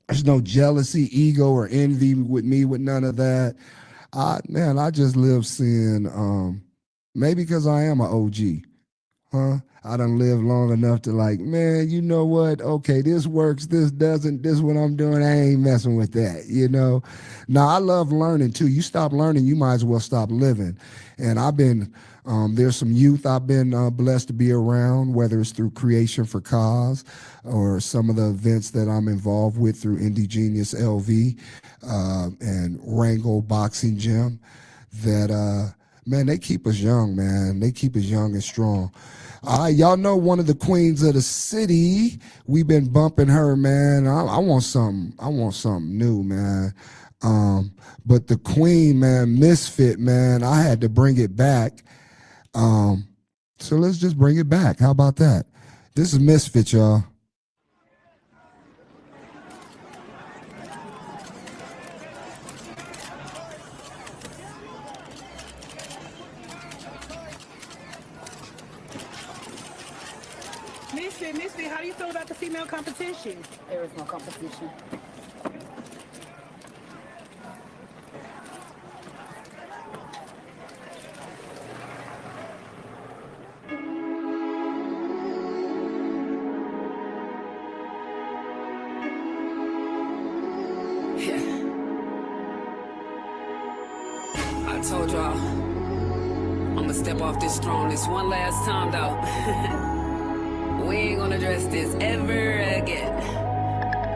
There's no jealousy, ego, or envy with me, with none of that. I just live seeing, maybe because I am an OG. Huh? I done lived long enough to like, man, you know what? Okay, this works, this doesn't, this what I'm doing. I ain't messing with that, you know? Now, I love learning too. You stop learning, you might as well stop living. And I've been, there's some youth I've been blessed to be around, whether it's through Creation for Cause or some of the events that I'm involved with through Indie Genius LV and Wrangle Boxing Gym, that, man, they keep us young, man. They keep us young and strong. Y'all know one of the queens of the city. We've been bumping her, man. I want something. I want something new, man. But the queen, man, Misfit, man, I had to bring it back. So let's just bring it back. How about that? This is Misfit, y'all. Misfit, how do you feel about the female competition? There is no competition. I told y'all, I'ma step off this throne this one last time though. We ain't gonna address this ever again.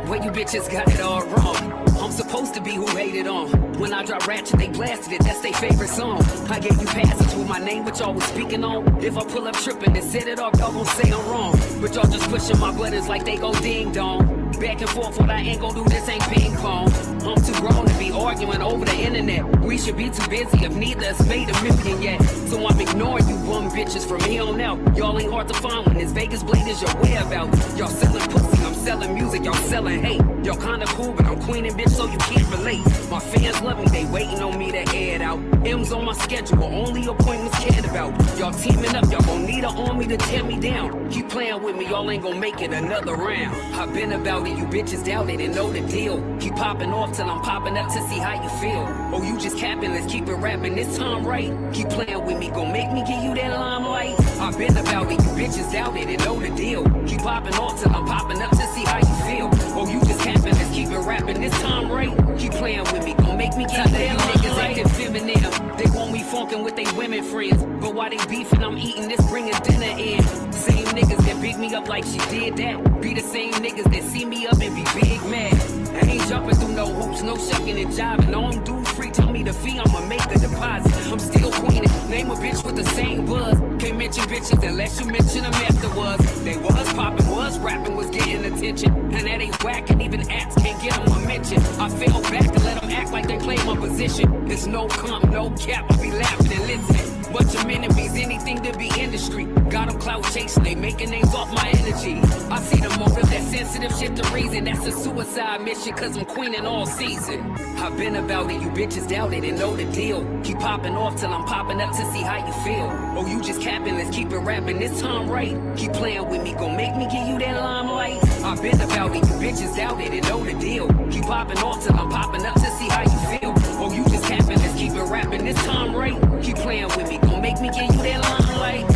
Well, you bitches got it all wrong. I'm supposed to be who hated on. When I drop Ratchet, they blasted it, that's their favorite song. I gave you passes with my name, but y'all was speaking on. If I pull up tripping and set it off, y'all gon' say I'm wrong. But y'all just pushing my buttons like they go ding dong. Back and forth, what I ain't gon' do, this ain't ping pong. I'm too grown to be arguing over the internet. We should be too busy if neither has made $1 million yet. So I'm ignoring you bum bitches from here on out. Y'all ain't hard to find when this Vegas blade is your whereabouts. Y'all selling pussy, I'm selling music, y'all selling hate. Y'all kinda cool, but I'm queening bitch, so you can't relate. My fans love me, they waiting on me to air it out. M's on my schedule, only appointments cared about. Y'all teaming up, y'all gon' need an army to tear me down. Keep playing with me, y'all ain't gon' make it another round. I've been about it, you bitches doubt it and know the deal. Keep popping off till I'm popping up to see how you feel. Oh, you just capping, let's keep it rapping this time right. Keep playing with me, gon' make me give you that limelight. I've been about it, you bitches doubt it and know the deal. Keep popping off till I'm popping up to see how you feel. Oh, you just capping, let's keep it rapping this time right. Keep playing with me, gon' make me give you that limelight. Niggas acting feminine, they want me funkin' with they women friends. But while they beefing, I'm eating this, bringing dinner in. Same niggas that beat me up like she did that. Be the same niggas that see me up and be big mad. I ain't jumping through no hoops, no shucking and jiving. No, I'm due free, tell me the fee, I'ma make a deposit. I'm still queening, name a bitch with the same buzz. Can't mention bitches unless you mention them afterwards. They was popping, was rapping, was getting attention. And that ain't whack, and even acts can't get them a mention. I fell back and let them act like they play my position. There's no comp, no cap, I be laughing and listening. Bunch of enemies, anything to be industry. Got them clout chasing, they making names off my energy. I see the motive, that sensitive shit the reason. That's a suicide mission, cause I'm queening all season. I've been about it, you bitches doubt it and know the deal. Keep popping off till I'm popping up to see how you feel. Oh, you just capping, let's keep it rapping this time right. Keep playing with me, gon' make me give you that limelight. I've been about it, you bitches doubt it and know the deal. Keep popping off till I'm popping up to see how you feel. Oh, you just capping, let's keep it rapping this time right. Keep playing with me, gon' make me give you that limelight.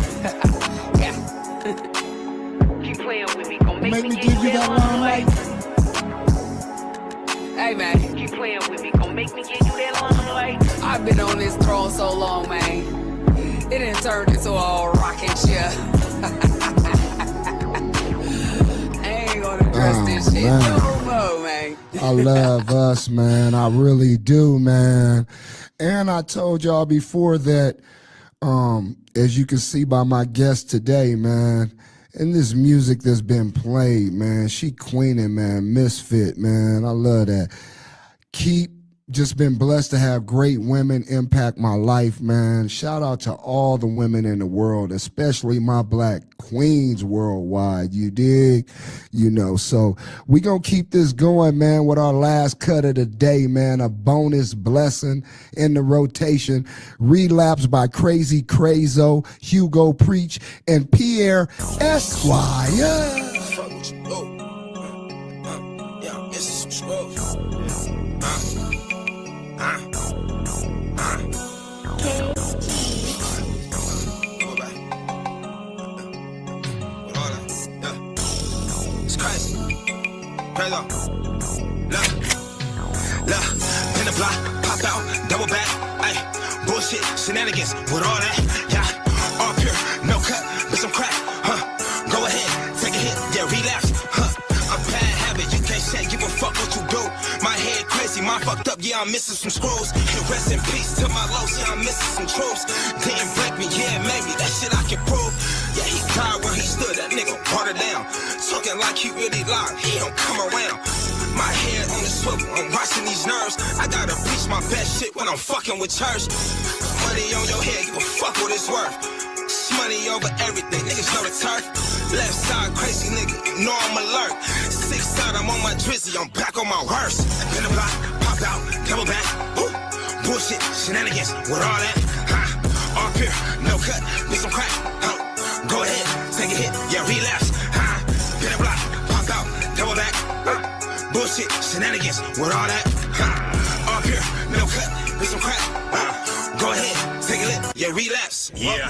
Yeah. Keep playing with me, gon' make me give you that limelight. Hey man, keep playing with me, gon' make me give you that limelight. I've been on this throne so long, man. It done turned into a rocking chair. I ain't gonna address this shit no more, man. I love us, man. I really do, man. And I told y'all before that, as you can see by my guest today, man, and this music that's been played, man, she queening, man, Misfit, man. I love that. Keep just been blessed to have great women impact my life, man. Shout out to all the women in the world, especially my black queens worldwide, you dig? You know, so we gonna keep this going, man, with our last cut of the day, man, a bonus blessing in the rotation. Relapse by Crazy Crazo, Hugo Preach, and Pierre Esquire. Prego. Look, in the block, pop out, double back, ayy, bullshit, shenanigans, with all that, yeah, all pure, no cut, but some crack, go ahead, take a hit, yeah, relapse, a bad habit, you can't say, give a fuck what you do, my head crazy, mind fucked up, yeah, I'm missing some screws, and rest in peace to my lows, yeah, I'm missing some troops, didn't break me, yeah, maybe, that shit I can prove, yeah, he died where he stood, that nigga brought it down, talking like he really lied, he don't come around. My head on the swivel, I'm watching these nerves. I gotta preach my best shit when I'm fucking with church. Money on your head, give a fuck what it's worth. Money over everything, niggas know the turf. Left side crazy nigga, you know I'm alert. Six side, I'm on my drizzy, I'm back on my worst. In the block, pop out, double back. Woo. Bullshit, shenanigans, with all that. All pure, no cut, with some crack. Go ahead, take a hit, yeah, relapse. In the block, pop out, double back. Bullshit, shenanigans, with all that. Up here, no cut, with some crack. Go ahead, take a lick, yeah, relapse. Yeah,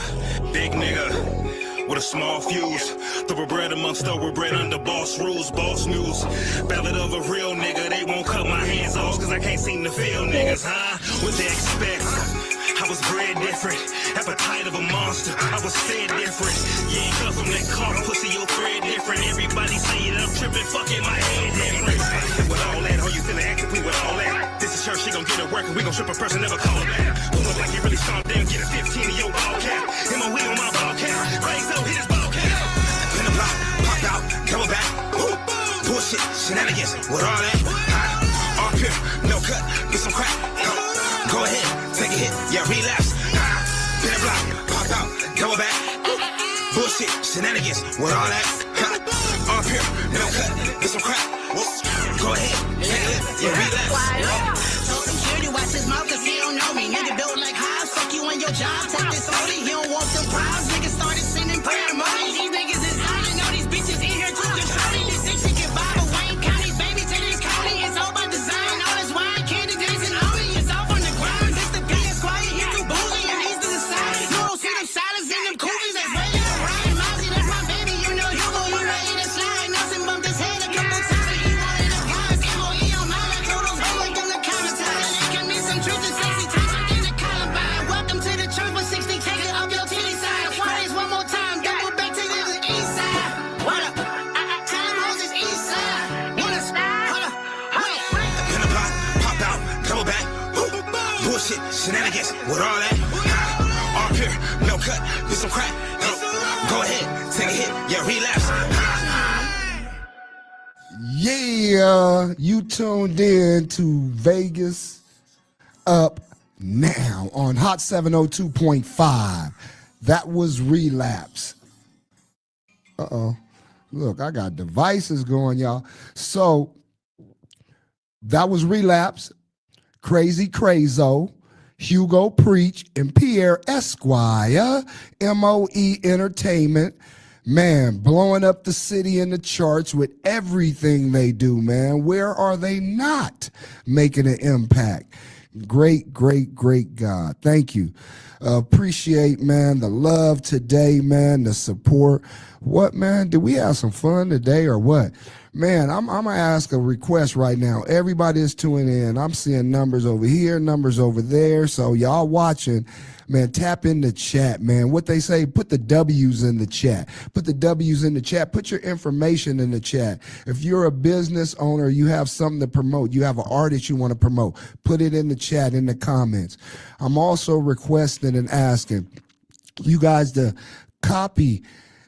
big nigga with a small fuse. Thoroughbred amongst thoroughbred under boss rules, boss news. Ballad of a real nigga, they won't cut my hands off, cause I can't seem to feel niggas, what they expect? I was bred different, appetite of a monster. I was fed different. You ain't cut from that car, pussy, your thread different. Everybody say that I'm tripping, fucking my head different. With all that, how you feeling acting, we with all that. This is church, she gon' get her work, and we gon' strip a person, never call her back. Who look like he really stomped down, get a 15 of your ball cap. MOE on my ball cap, raise up, hit his ball cap. In the block, pop out, double back. Woo. Bullshit, shenanigans, with all that. All pure, no cut, get some crack. Go ahead, take a hit, yeah, relapse. In the block, pop out, double back. Bullshit, shenanigans, with all that. All pure, no cut, get some crack. Go ahead, take a hit, yeah, relapse. Told security watch his mouth cause he don't know me. Nigga built like how fuck you and your job. Take this money, he don't want them crowds. Niggas started sending prayer money. These niggas is hiding, all these bitches in here too controlling. This dick shit get by the Wayne County, baby, take this county. It's all by design, all this wine, candy, dancing on me. It's off on the ground, this the PS quiet, he too bougie and he's to the side. You don't see them silence in them cookies, that's where you Ryan Mozzie, that's my baby, you know Hugo, you ready to slide. Nelson bumped his head a couple times, he wanted a rise. MOE on mine, I told those hoes on the countertop. They can miss some truth and sexy time, I'm in the Columbine. Welcome to the church for 60, take it off your titty side. Fridays one more time, double back to the east side. What up? Tell them hoes it's east side. Wanna hold up, wait. In the block, pop out, double back. Bullshit, shenanigans, with all that. All pure, no cut, with some crack. Go ahead, take a hit, yeah, relapse. Yeah, you tuned in to Vegas Up Now on Hot 702.5. That was Relapse. Uh-oh. Look, I got devices going, y'all. So that was Relapse, Crazy Crazo, Hugo Preach, and Pierre Esquire, MOE Entertainment. Man, blowing up the city in the charts with everything they do, man. Where are they not making an impact? Great, great, great God. Thank you. Appreciate, man, the love today, man, the support. What, man, did we have some fun today or what? Man, I'm going to ask a request right now. Everybody is tuning in. I'm seeing numbers over here, numbers over there. So y'all watching, man, tap in the chat, man. What they say, put the W's in the chat. Put the W's in the chat. Put your information in the chat. If you're a business owner, you have something to promote, you have an artist you want to promote, put it in the chat, in the comments. I'm also requesting and asking you guys to copy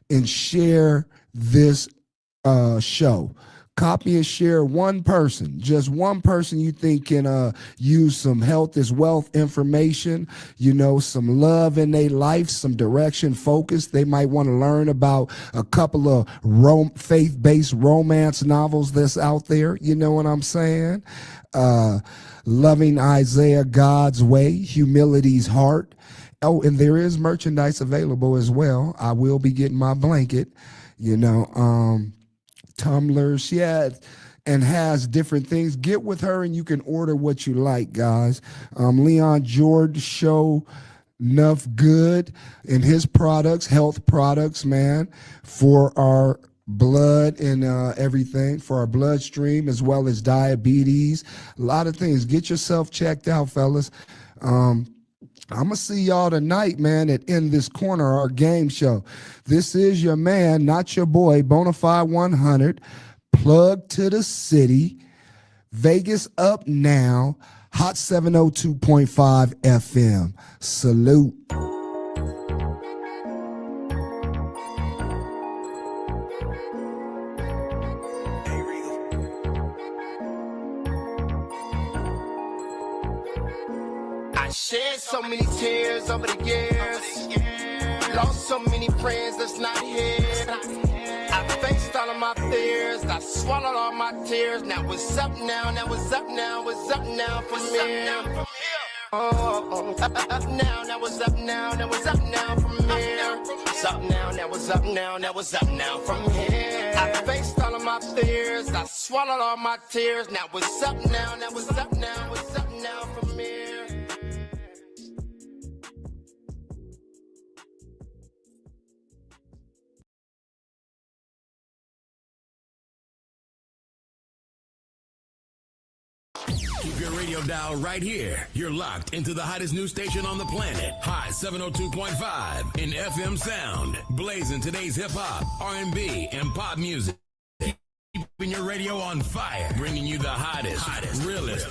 and share this show. Copy and share one person, just one person you think can use some health is wealth information, you know, some love in their life, some direction, focus. They might want to learn about a couple of faith-based romance novels that's out there. You know what I'm saying? Loving Isaiah God's Way, Humility's Heart. Oh, and there is merchandise available as well. I will be getting my blanket, you know, Tumblr. She had and has different things. Get with her and you can order what you like, guys. Leon Jordan show enough good in his products, health products, man, for our blood and everything for our bloodstream, as well as diabetes, a lot of things. Get yourself checked out, fellas. I'm going to see y'all tonight, man, at In This Corner, our game show. This is your man, not your boy, Bonafide 100, Plug to the City, Vegas Up Now, Hot 702.5 FM. Salute. I shared so many tears over the years. Lost so many friends that's not here. I faced all of my fears. I swallowed all my tears. Now it's up now. Now it's up now. It's up now from here. Oh, up now. Now it's up now. Now it's up now from here. It's up now. Now it's up now. Now it's up now from here. I faced all of my fears. I swallowed all my tears. Now it's up now. Now it's up now. It's up now from here. Keep your radio dial right here. You're locked into the hottest news station on the planet. Hot 702.5 in FM sound. Blazing today's hip-hop, R&B, and pop music. Keeping your radio on fire. Bringing you the hottest, realest,